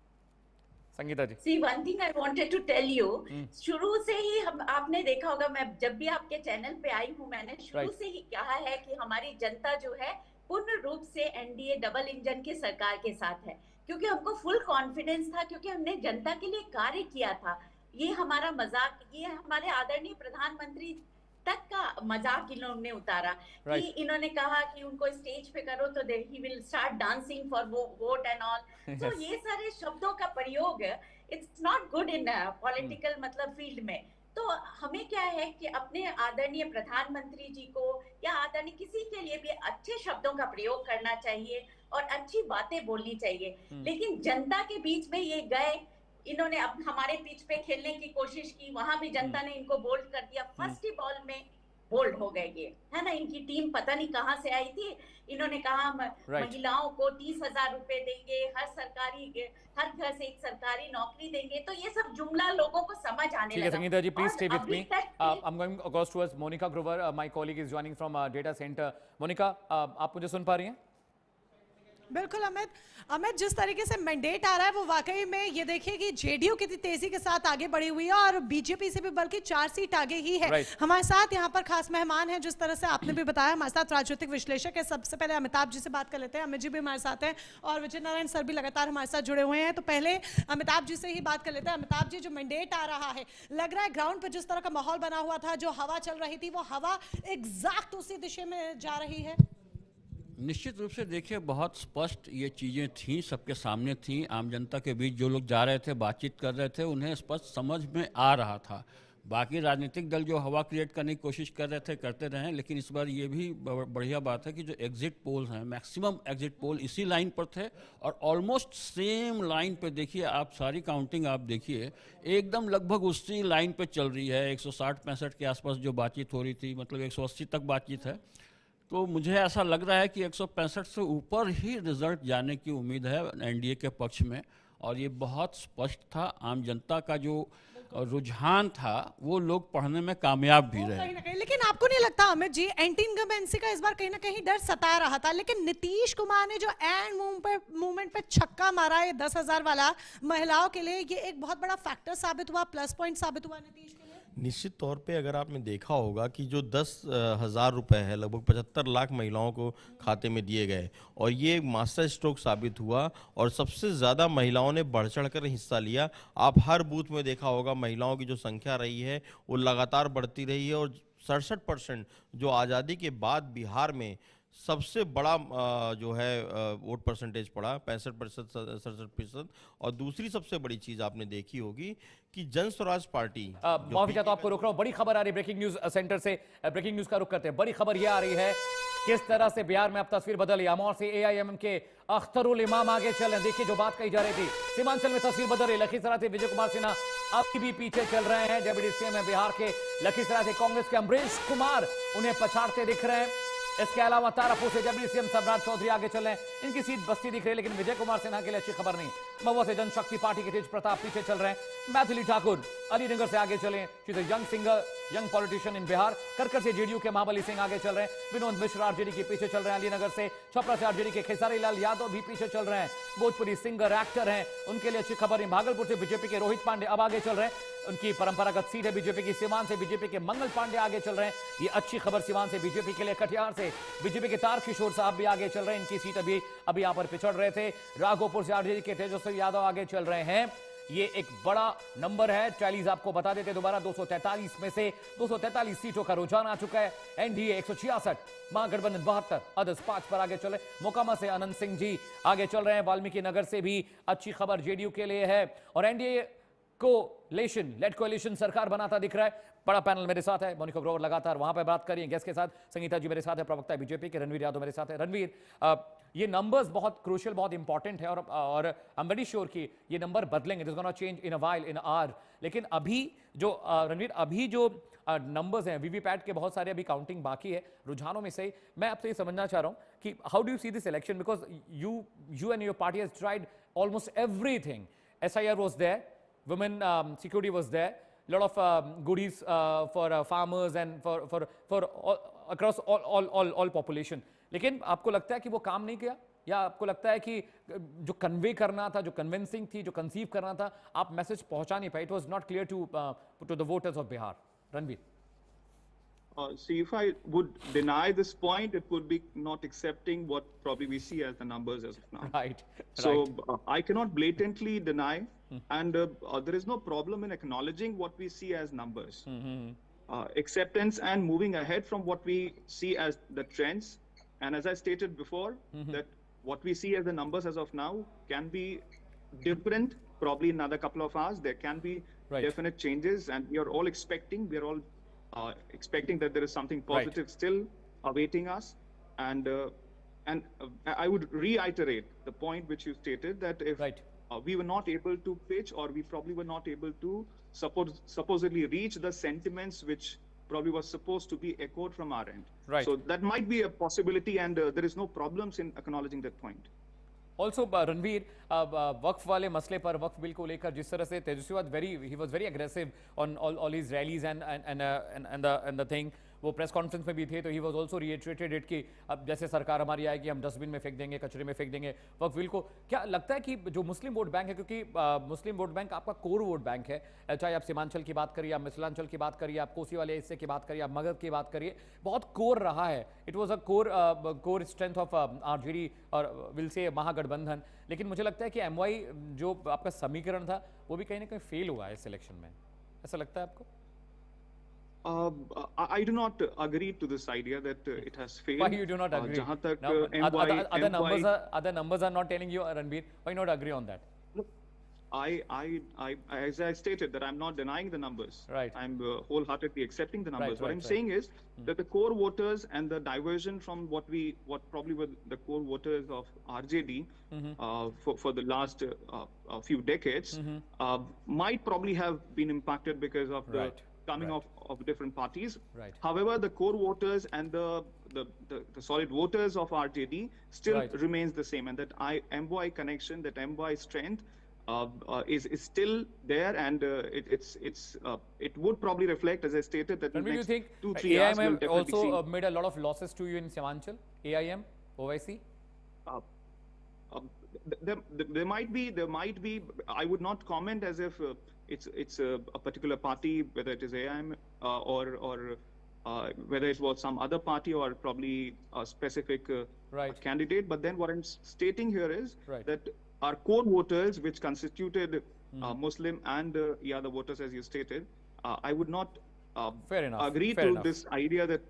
Sangeeta ji. See, one thing I wanted to tell you, शुरू से ही आपने देखा होगा, मैं जब भी आपके चैनल पे आई हूँ, मैंने शुरू से ही कहा है कि हमारी जनता जो है पूर्ण रूप से एनडीए डबल इंजन की सरकार के साथ है, क्योंकि हमको फुल कॉन्फिडेंस था, क्योंकि हमने जनता के लिए कार्य किया था. ये हमारा मजाक, ये हमारे आदरणीय प्रधानमंत्री तक का मजाक इन्होंने उतारा कि इन्होंने कहा कि उनको स्टेज पे करो तो he will start dancing for vote and all. तो ये सारे शब्दों का प्रयोग it's not good in political मतलब फील्ड में. तो हमें क्या है कि अपने आदरणीय प्रधानमंत्री जी को या आदरणीय किसी के लिए भी अच्छे शब्दों का प्रयोग करना चाहिए और अच्छी बातें बोलनी चाहिए. लेकिन जनता के बीच में ये गए, इन्होंने अब हमारे पिच पे खेलने की कोशिश की, वहां भी जनता ने इनको बोल्ड कर दिया. फर्स्ट ही बॉल में बोल्ड हो गए ये, है ना. इनकी टीम पता नहीं कहां से आई थी. इन्होंने कहा महिलाओं को 30,000 रुपए देंगे, हर घर से एक सरकारी नौकरी देंगे. तो ये सब जुमला लोगों को समझ आने लगा. Sangeeta ji, please stay with me. I'm going across towards Monica Grover. My colleague is joining from data center. Monica, आप मुझे सुन पा रही हैं? बिल्कुल अमित, जिस तरीके से मैंडेट आ रहा है वो वाकई में ये देखिए कि जेडीयू कितनी तेजी के साथ आगे बढ़ी हुई है और बीजेपी से भी बल्कि 4 सीट आगे ही है. हमारे साथ यहाँ पर खास मेहमान हैं, जिस तरह से आपने भी बताया. हमारे साथ राजनीतिक विश्लेषक है. सबसे पहले अमिताभ जी से बात कर लेते हैं. अमित जी भी हमारे साथ हैं और विजय नारायण सर भी लगातार हमारे साथ जुड़े हुए हैं. तो पहले अमिताभ जी से ही बात कर लेते हैं. अमिताभ जी, जो मैंडेट आ रहा है, लग रहा है ग्राउंड पर जिस तरह का माहौल बना हुआ था, जो हवा चल रही थी, वो हवा एग्जैक्ट उसी दिशा में जा रही है? निश्चित रूप से देखिए, बहुत स्पष्ट ये चीज़ें थीं, सबके सामने थीं. आम जनता के बीच जो लोग जा रहे थे, बातचीत कर रहे थे, उन्हें स्पष्ट समझ में आ रहा था. बाकी राजनीतिक दल जो हवा क्रिएट करने की कोशिश कर रहे थे, करते रहे. लेकिन इस बार ये भी बढ़िया बात है कि जो एग्जिट पोल्स हैं, मैक्सिमम एग्जिट पोल इसी लाइन पर थे और ऑलमोस्ट सेम लाइन पे देखिए आप, सारी काउंटिंग आप देखिए, एकदम लगभग उसी लाइन पे चल रही है. 160-65 के आसपास जो बातचीत हो रही थी, मतलब 180 तक बातचीत है. तो मुझे ऐसा लग रहा है कि 165 से ऊपर ही रिजल्ट जाने की उम्मीद है एनडीए के पक्ष में. और ये बहुत स्पष्ट था. आम जनता का जो रुझान था वो लोग पढ़ने में कामयाब भी रहे. कहीं ना कहीं, लेकिन आपको नहीं लगता अमित जी, एंटी इनकम्बेंसी का इस बार कहीं ना कहीं डर सता रहा था? लेकिन नीतीश कुमार ने जो एंड मूवमेंट पे छक्का मारा है 10,000 वाला, महिलाओं के लिए ये एक बहुत बड़ा फैक्टर साबित हुआ, प्लस पॉइंट साबित हुआ नीतीश के लिए. निश्चित तौर पे अगर आपने देखा होगा कि जो 10,000 रुपए है, लगभग 75 लाख महिलाओं को खाते में दिए गए और ये एक मास्टर स्ट्रोक साबित हुआ. और सबसे ज़्यादा महिलाओं ने बढ़ चढ़कर हिस्सा लिया. आप हर बूथ में देखा होगा महिलाओं की जो संख्या रही है वो लगातार बढ़ती रही है. और 67% जो आज़ादी के बाद बिहार में सबसे बड़ा जो है वोट परसेंटेज पड़ा, 65%, 67%. और दूसरी सबसे बड़ी चीज आपने देखी होगी कि जन स्वराज पार्टी. माफी चाहता हूं, आपको रोक रहा हूं. बड़ी खबर आ रही है ब्रेकिंग न्यूज सेंटर से. ब्रेकिंग न्यूज का रुख करते हैं. बड़ी खबर यह आ रही है किस तरह से बिहार में अब तस्वीर बदली. अमौर से एआईएमएम के अख्तरुल इमाम आगे चल रहे. देखिए जो बात कही जा रही थी, सीमांचल में तस्वीर बदल रही. लखीसराय से विजय कुमार सिन्हा अब भी पीछे चल रहे हैं. डेप्यूटी सीएम है बिहार के. लखीसराय से कांग्रेस के अमरीश कुमार उन्हें पछाड़ते दिख रहे हैं. इसके अलावा तारापुर से डेप्यूटी सीएम सम्राट चौधरी आगे चल रहे हैं. इनकी सीट बस्ती दिख रही है, लेकिन विजय कुमार सिन्हा के लिए अच्छी खबर नहीं. महुआ से जनशक्ति पार्टी के तेज प्रताप पीछे चल रहे हैं. मैथिली ठाकुर अलीनगर से आगे चले. She is a young singer, young politician इन बिहार. करकर से जेडीयू के महाबली सिंह आगे चल रहे हैं. विनोद मिश्रा आरजेडी के पीछे चल रहे हैं अलीनगर से. छपरा से आरजेडी के खेसारी लाल यादव भी पीछे चल रहे हैं. भोजपुरी सिंगर, एक्टर हैं, उनके लिए अच्छी खबर नहीं. भागलपुर से बीजेपी के रोहित पांडे अब आगे चल रहे हैं. उनकी परंपरागत सीट है बीजेपी की. सीवान से बीजेपी के मंगल पांडे आगे चल रहे हैं. ये अच्छी खबर सीवान से बीजेपी के लिए. कटिहार से बीजेपी के तार किशोर साहब भी आगे चल रहे हैं. इनकी सीट अभी यहां पर पिछड़ रहे थे. राघोपुर से आरजेडी के तेजस्वी यादव आगे चल रहे हैं. ये एक बड़ा नंबर है. टैलीज आपको बता देते दोबारा, 243 में से 243 सीटों का रुझान आ चुका है. एनडीए 166, महागठबंधन 72, अदर्स 5 पर आगे चल रहे. मोकामा से अनंत सिंह जी आगे चल रहे हैं. वाल्मीकि नगर से भी अच्छी खबर जेडीयू के लिए है. और एनडीए कोलिशन सरकार बनाता दिख रहा है. बड़ा पैनल मेरे साथ है. मोनिका ग्रोवर लगातार वहां पर बात कर रही है गेस्ट के साथ. संगीता जी मेरे साथ है, प्रवक्ता है बीजेपी के. रणवीर यादव मेरे साथ है. रणवीर, ये नंबर्स बहुत क्रूशियल, बहुत इंपॉर्टेंट है और आई एम वेरी श्योर कि ये नंबर बदलेंगे. It is gonna change in a while, in hour. लेकिन अभी जो रणवीर, अभी जो नंबर्स हैं वीवीपैट के, बहुत सारे अभी काउंटिंग बाकी है. रुझानों में से मैं आपसे ये समझना चाह रहा हूं कि how do you see this election, because you and your party has tried almost everything. SIR was there, women security was there, lot of goodies for farmers and for across all population. लेकिन आपको लगता है कि वो काम नहीं किया, या आपको लगता है कि जो कन्वे करना था, जो कन्विंसिंग थी, जो कंसीव करना था, आप मैसेज पहुंचा नहीं पाए? It was not clear to the voters of Bihar. Ranveer. See, if I would deny this point, it would be not accepting what probably we see as the numbers as of now. Right. So I cannot blatantly deny, and there is no problem in acknowledging what we see as numbers. Acceptance and moving ahead from what we see as the trends. And as I stated before, that what we see as the numbers as of now can be different, probably in another couple of hours. There can be definite changes, and we are all expecting, expecting that there is something positive still awaiting us. And I would reiterate the point which you stated, that if we were not able to pitch, or we probably were not able to supposedly reach the sentiments which probably was supposed to be echoed from our end. So that might be a possibility, and there is no problems in acknowledging that point. Also, Ranveer, वक्फ वाले मसले पर, वक्फ bill को लेकर जिस तरह से तेजस्वी he was very aggressive on all his rallies and the thing. वो press conference में भी थे, तो ही वाज आल्सो रिएटरेटेड इट कि अब जैसे सरकार हमारी आएगी हम डस्टबिन में फेंक देंगे, कचरे में फेंक देंगे वक्फ बिल को। क्या लगता है कि जो मुस्लिम वोट बैंक है, क्योंकि मुस्लिम वोट बैंक आपका कोर वोट बैंक है, चाहे आप सीमांचल की बात करिए, आप मिथिलांचल की बात करिए, आप कोसी वाले हिस्से की बात करिए, आप मगध की बात करिए, बहुत कोर रहा है। It was a core strength of RJD और विल से महागठबंधन। लेकिन मुझे लगता है कि एमवाई जो आपका समीकरण था वो भी कहीं ना कहीं फेल हुआ है इस इलेक्शन में, ऐसा लगता है आपको? I do not agree to this idea that it has failed. Why you do not agree? Other numbers are not telling you, Ranveer. Why not agree on that? As I stated, that I'm not denying the numbers. I'm wholeheartedly accepting the numbers. What I'm saying is that the core voters and the diversion from what probably were the core voters of RJD for the last few decades might probably have been impacted because of the coming of different parties. However, the core voters and the solid voters of RJD still remains the same, and that MY connection, that MY strength is still there, and it would probably reflect, as I stated, that in the next 2-3 years we'll definitely also made a lot of losses to you in Simanchal, AIM, OIC? There might be. I would not comment as if it's a particular party, whether it is AIM or whether it was some other party or probably a specific candidate. But then what I'm stating here is that our core voters, which constituted Muslim and the voters, as you stated, I would not agree to this idea that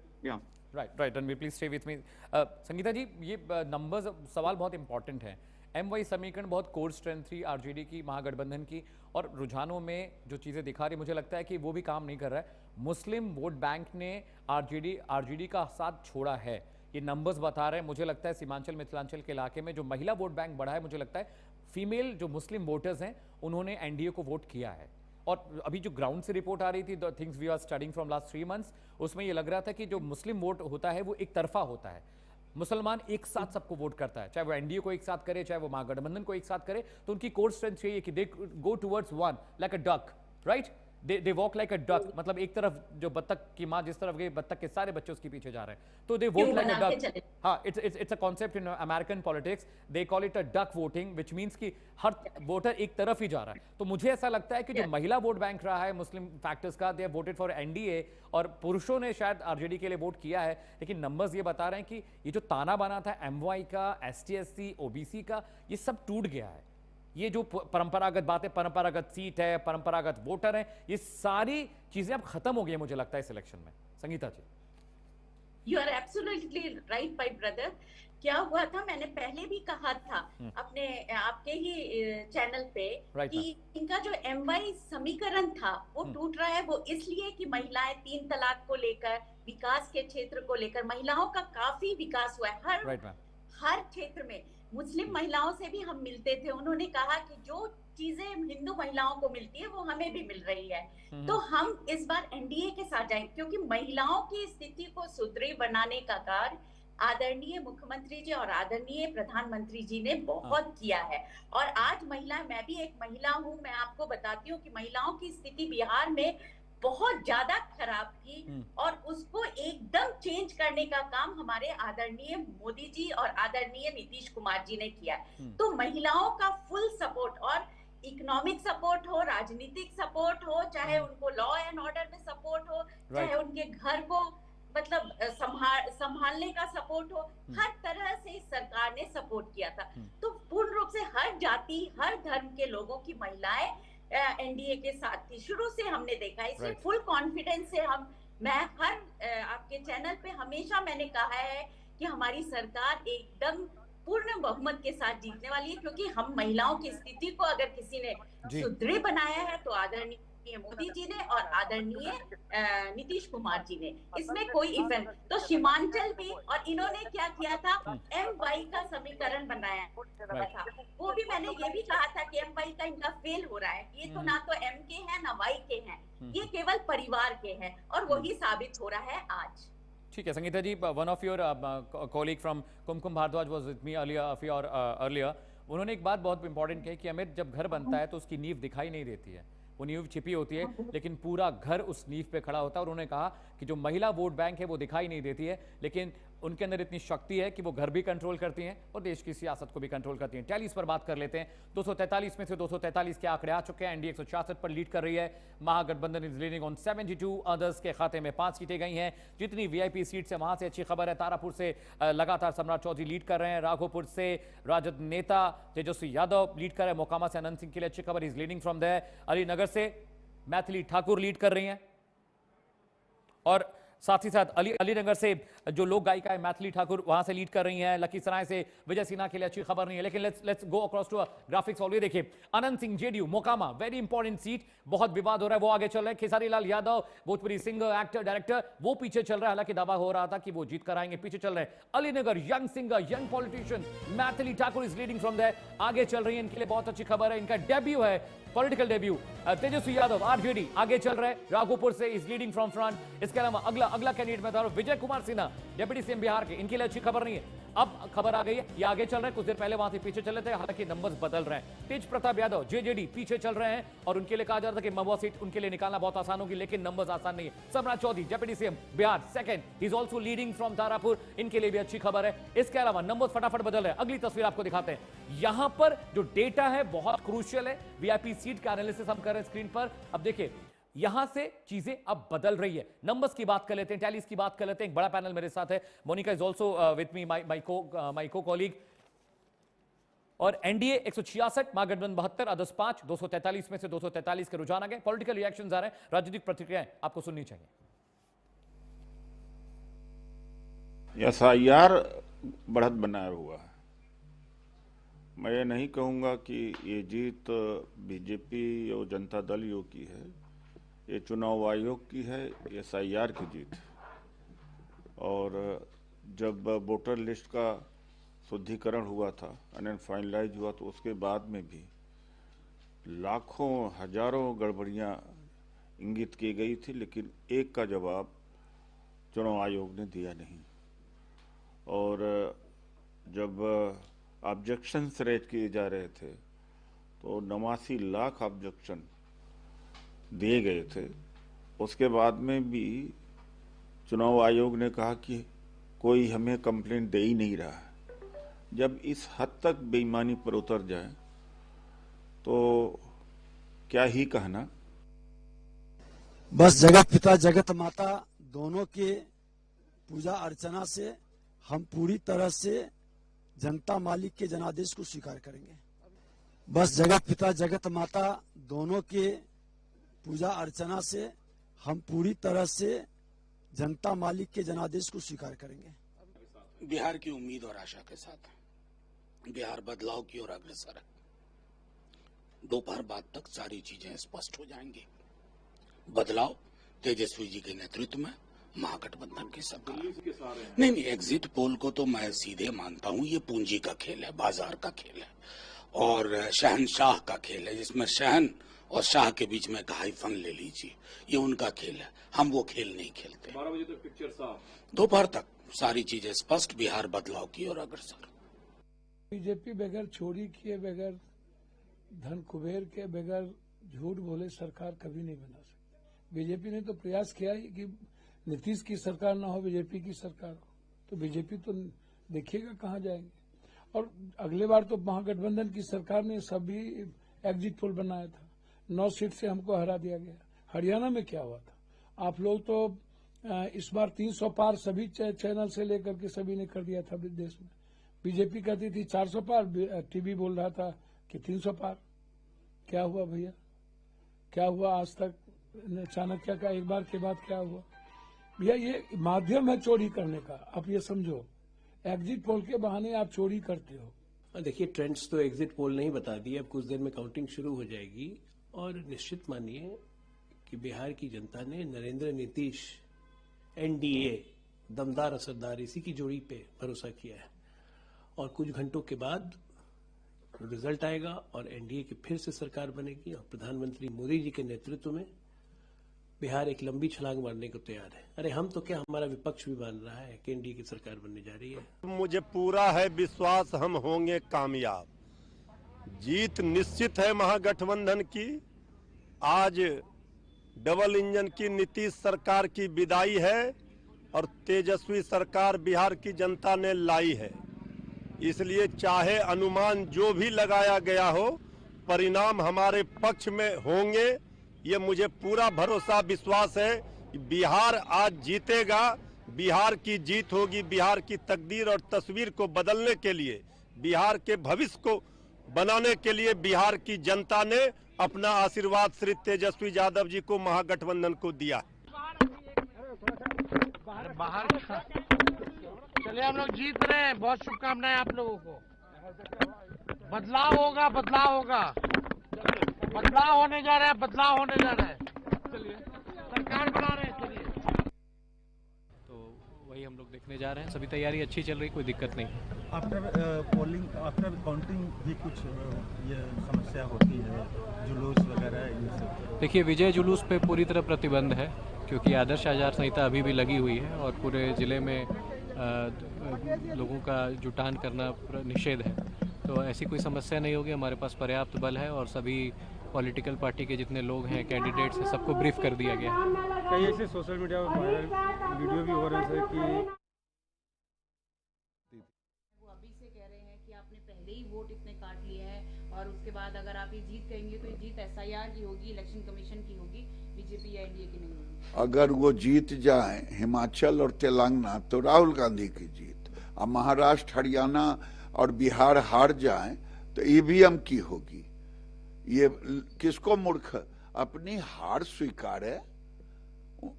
Right. Ranveer, please stay with me. Sangeeta जी, ये numbers सवाल बहुत important है। MY समीकरण बहुत core strength थी RJD की, महागठबंधन की, और रुझानों में जो चीज़ें दिखा रही, मुझे लगता है कि वो भी काम नहीं कर रहा है। मुस्लिम वोट बैंक ने आरजेडी का साथ छोड़ा है, ये नंबर्स बता रहे हैं। मुझे लगता है सीमांचल मिथिलांचल के इलाके में जो महिला वोट बैंक बढ़ा है, मुझे लगता है फीमेल जो मुस्लिम वोटर्स हैं उन्होंने एनडीए को वोट किया है। और अभी जो ग्राउंड से रिपोर्ट आ रही थी, the things we are studying from last 3 months, उसमें ये लग रहा था कि जो मुस्लिम वोट होता है वो एक तरफा होता है। मुसलमान एक साथ सबको वोट करता है, चाहे वो एनडीए को एक साथ करे, चाहे वो महागठबंधन को एक साथ करे, तो उनकी कोर स्ट्रेंथ चाहिए कि they go towards one like a duck, right? They walk like a duck, मतलब एक तरफ जो बत्तख की माँ जिस तरफ गई, बत्तख के सारे बच्चे उसके पीछे जा रहे हैं, तो दे वोट लाइक अ डक। हाँ, it's a concept in American politics, they call it a duck voting, which means कि हर वोटर एक तरफ ही जा रहा है। तो मुझे ऐसा लगता है कि जो महिला वोट बैंक रहा है मुस्लिम फैक्टर्स का, दे वोटेड फॉर एनडीए, और पुरुषों ने शायद आरजेडी के लिए वोट किया है, लेकिन नंबर्स ये बता रहे हैं कि ये जो ताना बना था एमवाई का, एसटी/एससी, ओबीसी का, ये सब टूट गया है। ये जो परंपरागत बातें, परंपरागत सीट है, परंपरागत वोटर है, ये सारी चीजें अब खत्म हो गई है मुझे लगता है इस इलेक्शन में। Sangeeta ji, you are absolutely right my brother. क्या हुआ था, मैंने पहले भी कहा था अपने आपके ही चैनल पे कि इनका जो एमवाई समीकरण था वो टूट रहा है। वो इसलिए कि महिलाएं 3 तलाक को लेकर, विकास के क्षेत्र को लेकर महिलाओं का काफी विकास हुआ है हर क्षेत्र में। मुस्लिम महिलाओं से भी हम मिलते थे, उन्होंने कहा कि जो चीजें हिंदू महिलाओं को मिलती है वो हमें भी मिल रही है। तो हम इस बार एनडीए के साथ जाएंगे, क्योंकि महिलाओं की स्थिति को सुदृढ़ बनाने का कार्य आदरणीय मुख्यमंत्री जी और आदरणीय प्रधानमंत्री जी ने बहुत किया है। और आज महिला, मैं भी एक महिला हूँ, मैं आपको बताती हूँ कि महिलाओं की स्थिति बिहार में बहुत ज्यादा खराब थी और उसको एकदम चेंज करने का काम हमारे आदरणीय मोदी जी और आदरणीय नीतीश कुमार जी ने किया। तो महिलाओं का फुल सपोर्ट, और इकोनॉमिक सपोर्ट हो, राजनीतिक सपोर्ट हो, चाहे उनको लॉ एंड ऑर्डर में सपोर्ट हो, चाहे उनके घर को मतलब संभालने का सपोर्ट हो, हर तरह से इस सरकार ने सपोर्ट किया था। तो पूर्ण रूप से हर जाति, हर धर्म के लोगों की महिलाएं एनडीए के साथ थी, शुरू से हमने देखा। इसलिए फुल कॉन्फिडेंस से मैं हर आपके चैनल पे हमेशा मैंने कहा है कि हमारी सरकार एकदम पूर्ण बहुमत के साथ जीतने वाली है, क्योंकि हम महिलाओं की स्थिति को अगर किसी ने सुदृढ़ बनाया है तो आदरणीय मोदी जी ने और आदरणीय नीतीश कुमार जी ने, इसमें कोई इफेक्ट। तो सीमांचल भी, और इन्होंने क्या किया था, MY का समीकरण बनाया था, वो भी मैंने ये भी कहा था कि MY का इनका फेल हो रहा है, ये तो ना तो M के हैं ना Y के हैं, ये केवल परिवार के हैं, और वही साबित हो रहा है आज। ठीक है Sangeeta ji, one of your colleague from Kumkum Bhardwaj was with me earlier. उन्होंने एक बात बहुत इंपॉर्टेंट कही कि अमित, जब घर बनता है तो उसकी नींव दिखाई नहीं देती है, वो नींव छिपी होती है, लेकिन पूरा घर उस नींव पे खड़ा होता है। और उन्होंने कहा कि जो महिला वोट बैंक है वो दिखाई नहीं देती है, लेकिन उनके अंदर इतनी शक्ति है कि वो घर भी कंट्रोल करती हैं और देश की सियासत को भी कंट्रोल करती हैं। टैलीज पर बात कर लेते हैं। 243 में से 243 के आंकड़े आ चुके हैं। एनडीए 166 पर लीड कर रही है। महागठबंधन इज लीडिंग ऑन 72, अदर्स के खाते में 5 सीटें गई हैं। जितनी वीआईपी सीट है वहां से अच्छी खबर है। तारापुर से लगातार सम्राट चौधरी लीड कर रहे हैं। राघोपुर से राजद नेता तेजस्वी यादव लीड कर रहे हैं। मोकामा से अनंत सिंह के लिए अच्छी खबर, is leading from there. Alinagar से मैथिली ठाकुर लीड कर रही हैं, और साथ ही साथ अलीनगर से जो लोक गायिका है मैथिली ठाकुर, वहां से लीड कर रही हैं। लखीसराय से विजय सिन्हा के लिए अच्छी खबर नहीं है, लेकिन let's go across to graphics all. ये देखिए, Anant Singh JDU Mokama, very important seat, बहुत विवाद हो रहा है, वो आगे चल रहे हैं। Khesari Lal Yadav, Bhojpuri singer, actor, director, वो पीछे चल रहा है, हालांकि दावा हो रहा था कि वो जीत कर आएंगे, पीछे चल रहे हैं। Alinagar, young singer, young politician Maithili Thakur is leading from there, आगे चल रही है, इनके लिए बहुत अच्छी खबर है। इनका डेब्यू है, political debut. Tejashwi Yadav RJD आगे चल रहे हैं, राघोपुर से इज लीडिंग फ्रॉम फ्रंट। इसके अलावा अगला कैंडिडेट में था विजय कुमार सिन्हा, डिप्टी सीएम बिहार के, इनके लिए अच्छी खबर नहीं है। अब खबर आ गई है, ये आगे चल रहे हैं, कुछ देर पहले वहां से पीछे चले थे, हालांकि नंबर्स बदल रहे हैं। तेज प्रताप यादव जेजेडी पीछे चल रहे हैं, और उनके लिए कहा जा रहा था कि महुआ सीट उनके लिए निकालना बहुत आसान होगी, लेकिन नंबर्स आसान नहीं है। Samrat Choudhary deputy CM Bihar second, he is also leading from Tarapur, इनके लिए भी अच्छी खबर है। इसके अलावा नंबर्स फटाफट बदल रहे हैं। अगली तस्वीर आपको दिखाते हैं। यहां पर जो डेटा है बहुत क्रूशियल है। वीआईपी सीट का एनालिसिस हम कर रहे हैं स्क्रीन पर। अब देखिए, यहां से चीजें अब बदल रही है। नंबर्स की बात कर लेते हैं, टैलीज की बात कर लेते हैं। एक बड़ा पैनल मेरे साथ है, Monica is also with me, my colleague. और एनडीए 166, महागठबंधन 72, अदर्स 5, 243 में से 243 के रुझान आ गए। पॉलिटिकल रिएक्शंस आ रहे हैं, राजनीतिक प्रतिक्रियाएं आपको सुननी चाहिए। एसआईआर बढ़त बनाया हुआ है। मैं ये नहीं कहूंगा कि ये जीत बीजेपी और जनता दल योग की है, ये चुनाव आयोग की है, एसआईआर की जीत। और जब वोटर लिस्ट का शुद्धिकरण हुआ था, फाइनलाइज हुआ, तो उसके बाद में भी लाखों हजारों गड़बड़ियां इंगित की गई थी, लेकिन एक का जवाब चुनाव आयोग ने दिया नहीं। और जब ऑब्जेक्शंस रेज किए जा रहे थे तो 89 लाख ऑब्जेक्शन दिए गए थे। उसके बाद में भी चुनाव आयोग ने कहा कि कोई हमें कंप्लेंट दे ही नहीं रहा है। जब इस हद तक बेईमानी पर उतर जाए तो क्या ही कहना। बस जगत पिता जगत माता दोनों के पूजा अर्चना से हम पूरी तरह से जनता मालिक के जनादेश को स्वीकार करेंगे। बस जगत पिता जगत माता दोनों के पूजा अर्चना से हम पूरी तरह से जनता मालिक के जनादेश को स्वीकार करेंगे। बिहार की उम्मीद और आशा के साथ बिहार बदलाव की ओर अग्रसर है। दोपहर बाद तक सारी चीजें स्पष्ट हो जाएंगी। बदलाव तेजस्वी जी के नेतृत्व में महागठबंधन की सरकार। नहीं, एग्जिट पोल को तो मैं सीधे मानता हूं, ये पूंजी का खेल है, बाजार का खेल है और शहनशाह का खेल है, जिसमें शहन और शाह के बीच में कहाई फन ले लीजिए, ये उनका खेल है, हम वो खेल नहीं खेलते। 12 बजे तक पिक्चर साफ, दोपहर तक सारी चीजें स्पष्ट, बिहार बदलाव की ओर अग्रसर। बीजेपी बगैर चोरी किए, बगैर धन कुबेर के, बगैर झूठ बोले सरकार कभी नहीं बना सकती। बीजेपी ने तो प्रयास किया ही कि नीतीश की सरकार ना हो, बीजेपी की सरकार हो, तो बीजेपी तो देखिएगा कहाँ जाएंगे। और अगले बार तो महागठबंधन की सरकार ने सभी एग्जिट पोल बनाया था, 9 सीट से हमको हरा दिया गया। हरियाणा में क्या हुआ था, आप लोग तो इस बार 300 पार सभी चैनल से लेकर के सभी ने कर दिया था देश में। बीजेपी कहती थी 400 पार, टीवी बोल रहा था कि 300 पार। क्या हुआ भैया, क्या हुआ आज तक? चाणक्य का एक बार के बाद क्या हुआ भैया? ये माध्यम है चोरी करने का, आप ये समझो। एग्जिट पोल के बहाने आप चोरी करते हो। देखिए, ट्रेंड्स तो एग्जिट पोल नहीं बता दिए, अब कुछ देर में काउंटिंग शुरू हो जाएगी और निश्चित मानिए कि बिहार की जनता ने नरेंद्र नीतीश एनडीए दमदार असरदार इसी की जोड़ी पे भरोसा किया है और कुछ घंटों के बाद रिजल्ट आएगा और एनडीए की फिर से सरकार बनेगी और प्रधानमंत्री मोदी जी के नेतृत्व में बिहार एक लंबी छलांग मारने को तैयार है। अरे हम तो क्या, हमारा विपक्ष भी मान रहा है कि एनडीए की सरकार बनने जा रही है। मुझे पूरा है विश्वास हम होंगे कामयाब, जीत निश्चित है महागठबंधन की। आज डबल इंजन की नीतीश सरकार की विदाई है और तेजस्वी सरकार बिहार की जनता ने लाई है, इसलिए चाहे अनुमान जो भी लगाया गया हो, परिणाम हमारे पक्ष में होंगे। ये मुझे पूरा भरोसा विश्वास है कि बिहार आज जीतेगा, बिहार की जीत होगी। बिहार की तकदीर और तस्वीर को बदलने के लिए, बिहार के भविष्य को बनाने के लिए बिहार की जनता ने अपना आशीर्वाद श्री तेजस्वी यादव जी को, महागठबंधन को दिया। चलिए, हम लोग जीत रहे हैं, बहुत शुभकामनाएं आप लोगों को। बदलाव होगा, बदलाव होगा, बदलाव होने जा रहा है, बदलाव होने जा रहा है। चलिए, सरकार बना रहे हैं। चलिए, तो वही हम लोग देखने जा रहे हैं। सभी तैयारी अच्छी चल रही, कोई दिक्कत नहीं। आफ्टर पोलिंग, आफ्टर काउंटिंग भी कुछ ये समस्या होती है, जुलूस वगैरह ये सब? देखिए, विजय जुलूस पे पूरी तरह प्रतिबंध है क्योंकि आदर्श आचार संहिता अभी भी लगी हुई है और पूरे जिले में लोगों का जुटान करना निषेध है। तो ऐसी कोई समस्या नहीं होगी, हमारे पास पर्याप्त बल है और सभी पॉलिटिकल पार्टी के जितने लोग हैं, कैंडिडेट्स हैं, सबको ब्रीफ कर दिया गया। कई ऐसे सोशल मीडिया पर वायरल वीडियो भी हो रहे हैं कि वो अभी से कह रहे हैं कि आपने पहले ही वोट इतने काट लिए हैं और उसके बाद अगर आप ये जीत कहेंगे तो ये जीत एसआईआर की होगी, इलेक्शन कमीशन की होगी, बीजेपी या एनडीए की नहीं होगी। अगर वो जीत जाए हिमाचल और तेलंगाना तो राहुल गांधी की जीत, और महाराष्ट्र, हरियाणा और बिहार हार जाए तो ईवीएम की होगी। ये किसको मूर्ख अपनी हार स्वीकार है?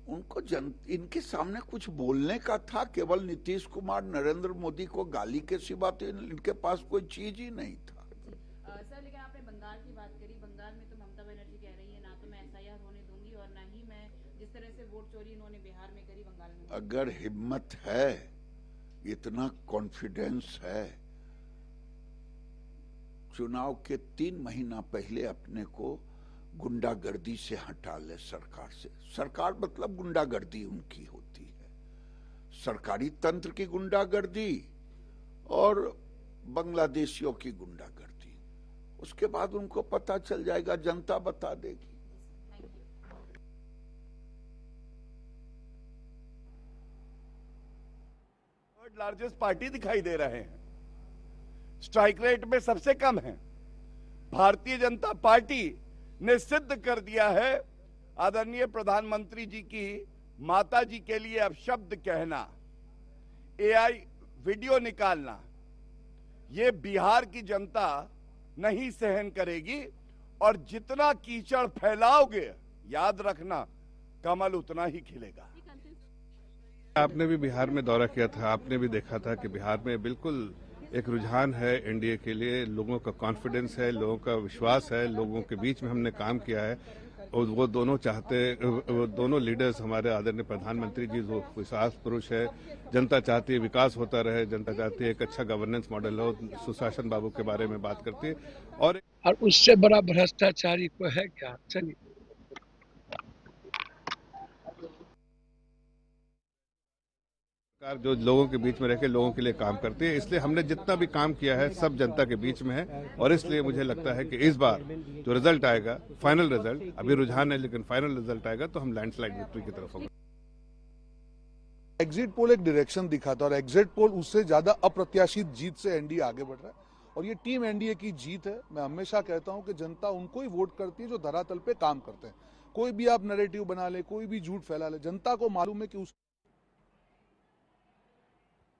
उनको इनके सामने कुछ बोलने का था, केवल नीतीश कुमार, नरेंद्र मोदी को गाली के सिवा तो इनके पास कोई चीज ही नहीं था। सर, लेकिन आपने बंगाल की बात करी, बंगाल में तो ममता बनर्जी कह रही है ना तो मैं एसआईआर होने दूंगी और ना ही मैं जिस तरह से वोट चोरी इन्होंने बिहार में करी बंगाल में। अगर हिम्मत है, इतना कॉन्फिडेंस है, चुनाव के 3 महीना पहले अपने को गुंडागर्दी से हटा ले सरकार से। सरकार मतलब गुंडागर्दी उनकी होती है, सरकारी तंत्र की गुंडागर्दी और बांग्लादेशियों की गुंडागर्दी। उसके बाद उनको पता चल जाएगा, जनता बता देगी। लार्जेस्ट पार्टी दिखाई दे रहे हैं, स्ट्राइक रेट में सबसे कम है। भारतीय जनता पार्टी ने सिद्ध कर दिया है, आदरणीय प्रधानमंत्री जी की माता जी के लिए अब शब्द कहना, एआई वीडियो निकालना, ये बिहार की जनता नहीं सहन करेगी और जितना कीचड़ फैलाओगे, याद रखना कमल उतना ही खिलेगा। आपने भी बिहार में दौरा किया था, आपने भी देखा था कि बिहार में बिल्कुल एक रुझान है एनडीए के लिए, लोगों का कॉन्फिडेंस है, लोगों का विश्वास है, लोगों के बीच में हमने काम किया है और वो दोनों लीडर्स हमारे आदरणीय प्रधानमंत्री जी वो विश्वास पुरुष है। जनता चाहती है विकास होता रहे, जनता चाहती है एक अच्छा गवर्नेंस मॉडल हो, सुशासन बाबू के बारे में बात करती है और और उससे बड़ा भ्रष्टाचारी को है क्या? चलिए, सरकार जो लोगों के बीच में रह के लोगों के लिए काम करती है, इसलिए हमने जितना भी काम किया है सब जनता के बीच में है। और इसलिए मुझे लगता है कि इस बार जो रिजल्ट आएगा, फाइनल रिजल्ट, अभी रुझान है लेकिन फाइनल रिजल्ट आएगा तो हम लैंडस्लाइड विक्ट्री की तरफ होंगे। एग्जिट पोल एक डायरेक्शन दिखाता और एग्जिट पोल उससे ज्यादा अप्रत्याशित जीत से एनडीए आगे बढ़ रहा है और ये टीम एनडीए की जीत है। मैं हमेशा कहता हूं कि जनता उनको ही वोट करती है जो धरातल पे काम करते हैं। कोई भी आप नैरेटिव बना ले, कोई भी झूठ फैला ले, जनता को मालूम है कि उस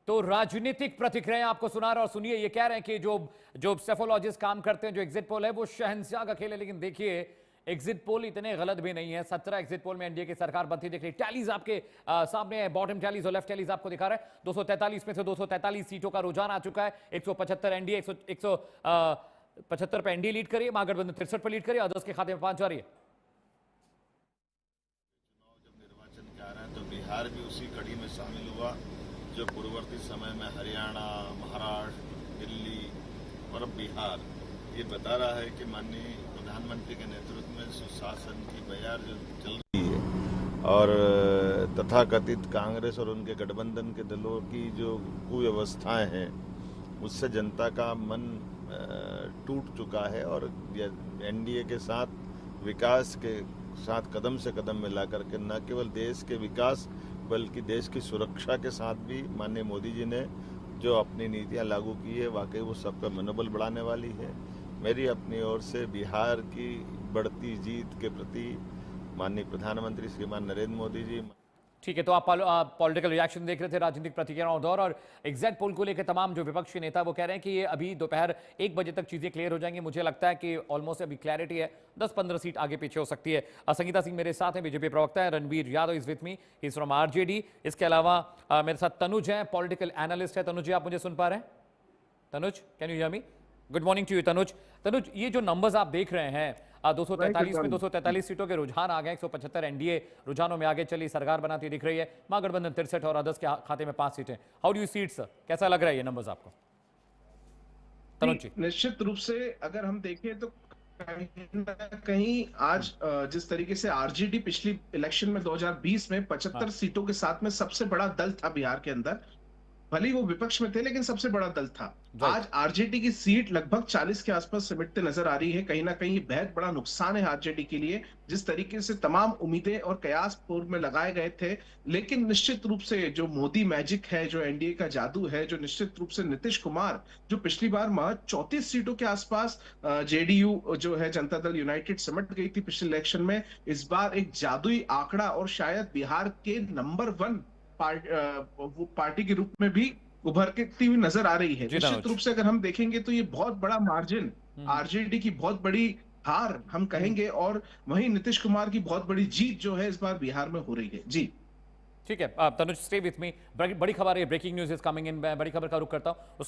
तो राजनीतिक प्रतिक्रियाएं आपको सुना रहे और सुनिए, ये कह रहे हैं कि जो सेफोलॉजिस्ट काम करते हैं, जो एग्जिट पोल है वो शहंशाह का खेल है। लेकिन देखिए एग्जिट पोल इतने गलत भी नहीं है। 17 एग्जिट पोल में एनडीए की सरकार बनती दिख रही। टैलीज आपके सामने है, बॉटम टैलीज और लेफ्ट टैलीज आपको दिखा रहे हैं। 243 में से 243 सीटों का रुझान आ चुका है। 175 एनडीए, 175 पे एनडीए लीड करिए, महागठबंधन 63 पर लीड करिए, अदर्स के खाते में 5 जा रही है। जब निर्वाचन के आ रहे हैं तो बिहार भी उसी कड़ी में शामिल हुआ जो पूर्ववर्ती समय में हरियाणा, महाराष्ट्र, दिल्ली और अब बिहार ये बता रहा है कि माननीय प्रधानमंत्री के नेतृत्व में सुशासन की बयार जो चल रही है और तथाकथित कांग्रेस और उनके गठबंधन के दलों की जो कुव्यवस्थाएं हैं उससे जनता का मन टूट चुका है और एनडीए के साथ विकास के साथ कदम से कदम मिला करके न केवल देश के विकास बल्कि देश की सुरक्षा के साथ भी माननीय मोदी जी ने जो अपनी नीतियां लागू की है वाकई वो सबका मनोबल बढ़ाने वाली है। मेरी अपनी ओर से बिहार की बढ़ती जीत के प्रति माननीय प्रधानमंत्री श्रीमान नरेंद्र मोदी जी। ठीक है, तो आप पॉलिटिकल रिएक्शन देख रहे थे, राजनीतिक प्रतिक्रियाओं दौर और एग्जैक्ट पोल को लेकर तमाम जो विपक्षी नेता वो कह रहे हैं कि ये अभी दोपहर 1 बजे तक चीजें क्लियर हो जाएंगी। मुझे लगता है कि ऑलमोस्ट अभी क्लैरिटी है, 10-15 सीट आगे पीछे हो सकती है। संगीता सिंह मेरे साथ हैं, बीजेपी प्रवक्ता है। Ranveer Yadav is with me, he is from RJD. इसके अलावा मेरे साथ तनुज है, पॉलिटिकल एनालिस्ट है। तनुज जी, आप मुझे सुन पा रहे हैं? Tanuj, can you hear me? Good morning to you Tanuj. Tanuj, ये जो नंबर्स आप देख रहे हैं 243 में 243 सीटों के रुझान आ गए, 175 एनडीए रुझानों में आगे चली, सरकार बनाती दिख रही है, महागठबंधन 63 और अदर्स के खाते में 5 सीटें। How do you see it sir? कैसा लग रहा है ये नंबर्स आपको? तनुज जी। निश्चित रूप से अगर हम देखें तो कहीं आज जिस तरीके से आरजेडी पिछली इलेक्शन में 2020 में 75 सीटों के साथ में सबसे बड़ा दल था बिहार के अंदर, भले ही वो विपक्ष में थे लेकिन सबसे बड़ा दल था। आज आरजेडी की सीट लगभग 40 के आसपास सिमटते नजर आ रही है। कहीं ना कहीं बेहद बड़ा नुकसान है आरजेडी के लिए, जिस तरीके से तमाम उम्मीदें और कयास पूर्व में लगाए गए थे। लेकिन निश्चित रूप से जो मोदी मैजिक है, जो एनडीए का जादू है, जो निश्चित रूप से नीतीश कुमार जो पिछली बार महज 34 सीटों के आसपास जेडीयू जो है जनता दल यूनाइटेड सिमट गई थी पिछले इलेक्शन में, इस बार एक जादुई आंकड़ा और शायद बिहार के नंबर 1 पार्टी के रूप में भी उभरती हुई नजर आ रही है। निश्चित रूप से अगर हम देखेंगे तो ये बहुत बड़ा मार्जिन, आरजेडी की बहुत बड़ी हार हम कहेंगे, और वहीं नीतीश कुमार की बहुत बड़ी जीत जो है इस बार बिहार में हो रही है। जी ठीक है, तनुज स्टे विथ मी। बड़ी खबर है, breaking news is coming in. मैं बड़ी खबर का रुख करता हूं,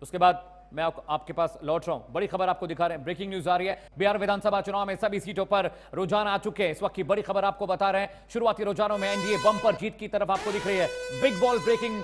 उसके बाद मैं आपके पास लौट रहा हूं। बड़ी खबर आपको दिखा रहे हैं, ब्रेकिंग न्यूज आ रही है। बिहार विधानसभा चुनाव में सभी सीटों पर रुझान आ चुके हैं। इस वक्त की बड़ी खबर आपको बता रहे हैं। शुरुआती रुझानों में एनडीए बम्पर जीत की तरफ आपको दिख रही है। बिग बॉल ब्रेकिंग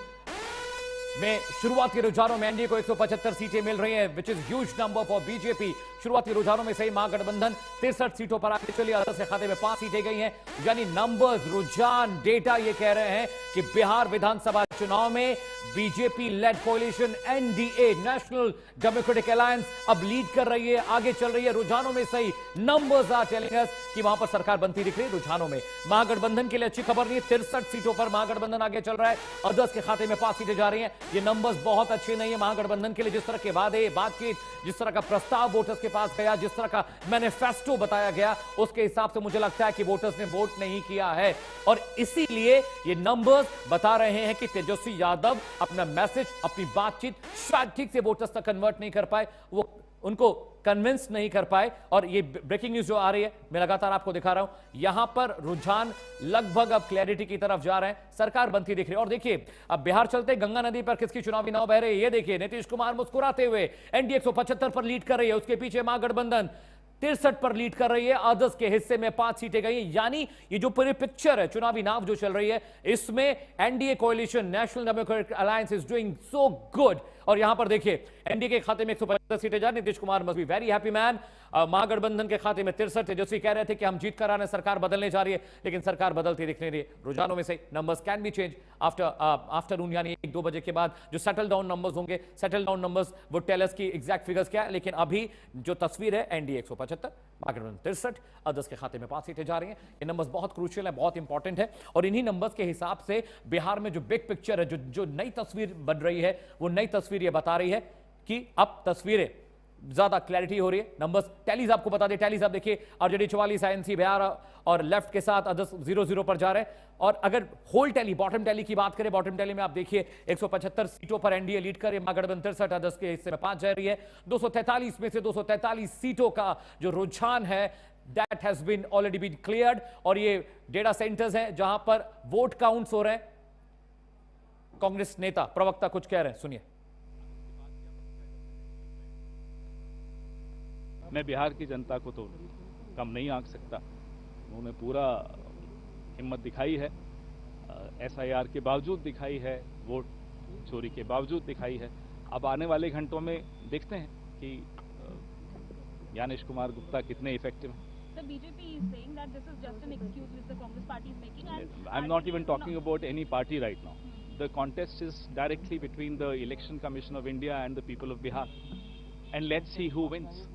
में शुरुआती रुझानों में एनडीए को 175 सीटें मिल रही हैं, which is huge number for BJP. शुरुआती रुझानों में सही महागठबंधन 63 सीटों पर आगे चली, अदर्स के खाते में 5 सीटें गई हैं। यानी नंबर्स, रुझान, डेटा ये कह रहे हैं कि बिहार विधानसभा चुनाव में BJP lead कोalition NDA, national democratic alliance, अब लीड कर रही है, आगे चल रही है। रुझानों में सही नंबर्स आर टेलिंग अस कि वहां पर सरकार बनती दिख रही है। रुझानों में महागठबंधन के लिए अच्छी खबर नहीं है, 63 सीटों पर महागठबंधन आगे चल रहा है, अदर्स के खाते में 5 सीटें जा रही हैं। ये नंबर्स बहुत अच्छे नहीं है महागठबंधन के लिए। जिस तरह के वादे, बातचीत, जिस तरह का प्रस्ताव वोटर्स के पास गया, जिस तरह का मैनिफेस्टो बताया गया, उसके हिसाब से मुझे लगता है कि वोटर्स ने वोट नहीं किया है। और इसीलिए ये नंबर्स बता रहे हैं कि तेजस्वी यादव अपना मैसेज, अपनी बातचीत शायद ठीक से वोटर्स तक कन्वर्ट नहीं कर पाए, वो उनको कन्विंस नहीं कर पाए। और ये ब्रेकिंग न्यूज जो आ रही है, मैं लगातार आपको दिखा रहा हूं, यहां पर रुझान लगभग अब क्लैरिटी की तरफ जा रहे हैं, सरकार बनती दिख रही है। और देखिए, अब बिहार चलते गंगा नदी पर किसकी चुनावी नाव बह रही है, ये देखिए। नीतीश कुमार मुस्कुराते हुए एनडीए 175 पर लीड कर रही है, उसके पीछे महागठबंधन 63 पर लीड कर रही है, अदर्स के हिस्से में 5 सीटें गई, यानी ये जो पूरी पिक्चर है, चुनावी नाव जो चल रही है, इसमें NDA coalition, national democratic alliance is doing so good. और यहां पर देखिए एनडीए के खाते में 175 सीटें जा रही, Nitish Kumar must be very happy man. Mahagathbandhan के खाते में 63, तेजस्वी कह रहे थे कि हम जीत कर आ रहे हैं, सरकार बदलने जा रही है, लेकिन सरकार बदलती दिख नहीं रही है। रुझानों में से numbers can be change afternoon, यानी 1-2 बजे के बाद जो सेटल डाउन नंबर्स होंगे, सेटल डाउन नंबर्स वो टेल अस की एग्जैक्ट फिगर्स क्या है। लेकिन अभी जो तस्वीर है, एनडीए 175, महागठबंधन 63, अदर्स के खाते में 5 सीटें जा रही हैं। ये नंबर्स बहुत क्रूशियल है, बहुत इंपॉर्टेंट है, और इन्हीं नंबर्स के हिसाब से बिहार में जो बिग पिक्चर है, जो नई तस्वीर बन रही है, वो नई तस्वीर ये बता रही है कि अब तस्वीरें ज्यादा क्लैरिटी हो रही है। नंबर्स टैलीज आपको बता दें, टैलीज आप देखिए, आरजेडी 44, आईएनसी बिहार और लेफ्ट के साथ अदर्स 0-0 पर जा रहे हैं। और अगर होल टैली, बॉटम टैली की बात करें, बॉटम टैली में आप देखिए 175 सीटों पर एनडीए लीड कर रही है, महागठबंधन 63, अदर्स के हिस्से में 5 जा रही है। 243 में से 243 सीटों का जो रुझान है, that has been already been cleared, और ये डेटा सेंटर्स हैं जहां पर वोट काउंट्स हो रहे हैं। कांग्रेस नेता प्रवक्ता कुछ कह रहे हैं, सुनिए। मैं बिहार की जनता को तो कम नहीं आंक सकता, उन्होंने पूरा हिम्मत दिखाई है, एसआईआर के बावजूद दिखाई है, वोट चोरी के बावजूद दिखाई है। अब आने वाले घंटों में देखते हैं कि ज्ञानेश कुमार गुप्ता कितने इफेक्टिव हैं। I am not even talking about any party right now, the contest is directly between the election commission of India and the people of Bihar, and let's see who wins.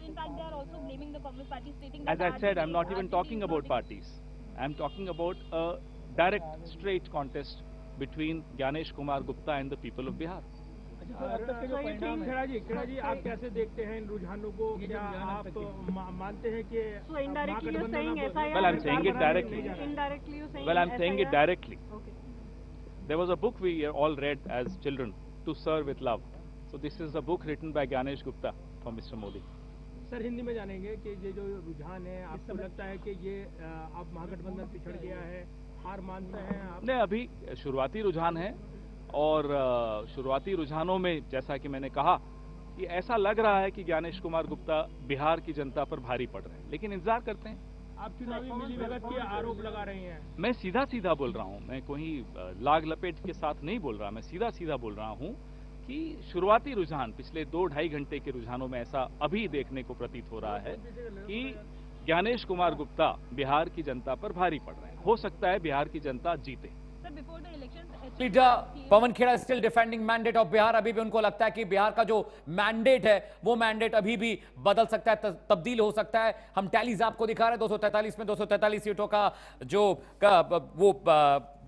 In fact, they are also blaming the Congress party, stating that, as I said, I'm not even talking about parties. I'm talking about a direct, straight contest between Gyanesh Kumar Gupta and the people of Bihar. Khera ji, आप कैसे देखते हैं इन रुझानों को? क्या आप मानते हैं कि Well, I'm saying it directly. Indirectly, you're saying. Well, I'm saying it directly. Okay. There was a book we all read as children, To Serve with Love. So this is a book written by Gyanesh Gupta for Mr. Modi. Sir, Hindi में जानेंगे कि ये जो रुझान है, आपको लगता है कि ये अब महागठबंधन पिछड़ गया है, हार मानते हैं आप? नहीं, अभी शुरुआती रुझान है, और शुरुआती रुझानों में जैसा कि मैंने कहा कि ऐसा लग रहा है कि ज्ञानेश कुमार गुप्ता बिहार की जनता पर भारी पड़ रहे हैं, लेकिन इंतजार करते हैं। आप चुनावी मिलीभगत के आरोप लगा रहे हैं। मैं सीधा सीधा बोल रहा हूँ, मैं कोई लाग लपेट के साथ नहीं बोल रहा, मैं सीधा सीधा बोल रहा हूँ कि शुरुआती रुझान पिछले 2-2.5 घंटे के रुझानों में ऐसा अभी देखने को प्रतीत हो रहा है कि ज्ञानेश कुमार गुप्ता बिहार की जनता पर भारी पड़ रहे हैं। हो सकता है बिहार की जनता जीते। Pawan Khera still defending mandate of Bihar. अभी भी उनको लगता है कि बिहार का जो मैंडेट है, वो मैंडेट अभी भी बदल सकता है, तब्दील हो सकता है। हम टैलीज आपको दिखा रहे हैं, 243 में 243 सीटों का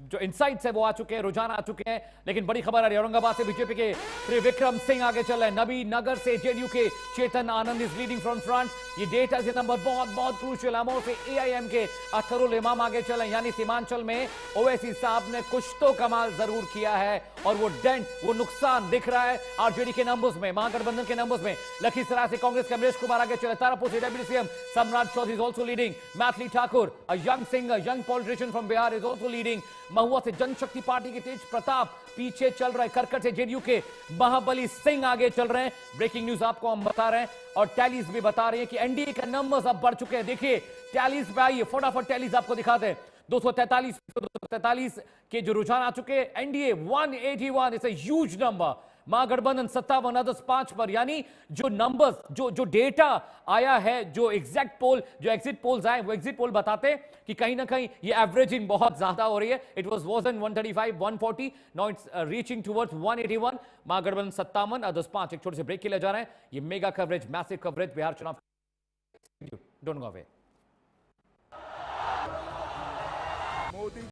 जो इनसाइट्स है वो आ चुके हैं, रुझान आ चुके हैं। लेकिन बड़ी खबर आ रही है, औरंगाबाद से बीजेपी के त्रिविक्रम सिंह आगे चल रहे हैं। नबी नगर से जेडीयू के Chetan Anand is leading from front. ये डेटा से नंबर बहुत क्रूशियल। अमोर से एआईएम के अख्तरुल इमाम आगे चल रहे हैं, यानी सीमांचल में ओवैसी साहब ने कुछ तो कमाल जरूर किया है, और वो डेंट, वो नुकसान दिख रहा है आरजेडी के नंबर्स में, महागठबंधन के नंबर्स में। लखीसराय से कांग्रेस के अमरीश कुमार आगे चले। तारापुर से deputy CM Samrat Choudhary is also leading. Maithili Thakur, a young singer, young politician from Bihar, is also leading. Mahua से जनशक्ति पार्टी के तेज प्रताप पीछे चल रहे हैं। करकट से जेडीयू के महाबली सिंह आगे चल रहे हैं। ब्रेकिंग न्यूज आपको हम बता रहे हैं, और टैलीज भी बता रही है कि एनडीए के नंबर्स अब बढ़ चुके हैं। देखिए टैलीज पे आइए, फटाफट टैलीज आपको दिखाते हैं। 243 के जो रुझान आ चुके हैं। NDA 181, it's a huge number. Mahagathbandhan 57, others 5 पर, यानी जो नंबर्स, जो डेटा आया है, जो एग्जैक्ट पोल, जो एग्जिट पोल्स आए, वो एग्जिट पोल बताते हैं कि कहीं ना कहीं ये एवरेजिंग बहुत ज्यादा हो रही है। It was in 135, 140, now it's reaching towards 181। Mahagathbandhan 57, others 5। एक छोटे से ब्रेक के लिए जा रहे हैं। ये mega coverage, massive coverage Bihar चुनाव। Don't go away.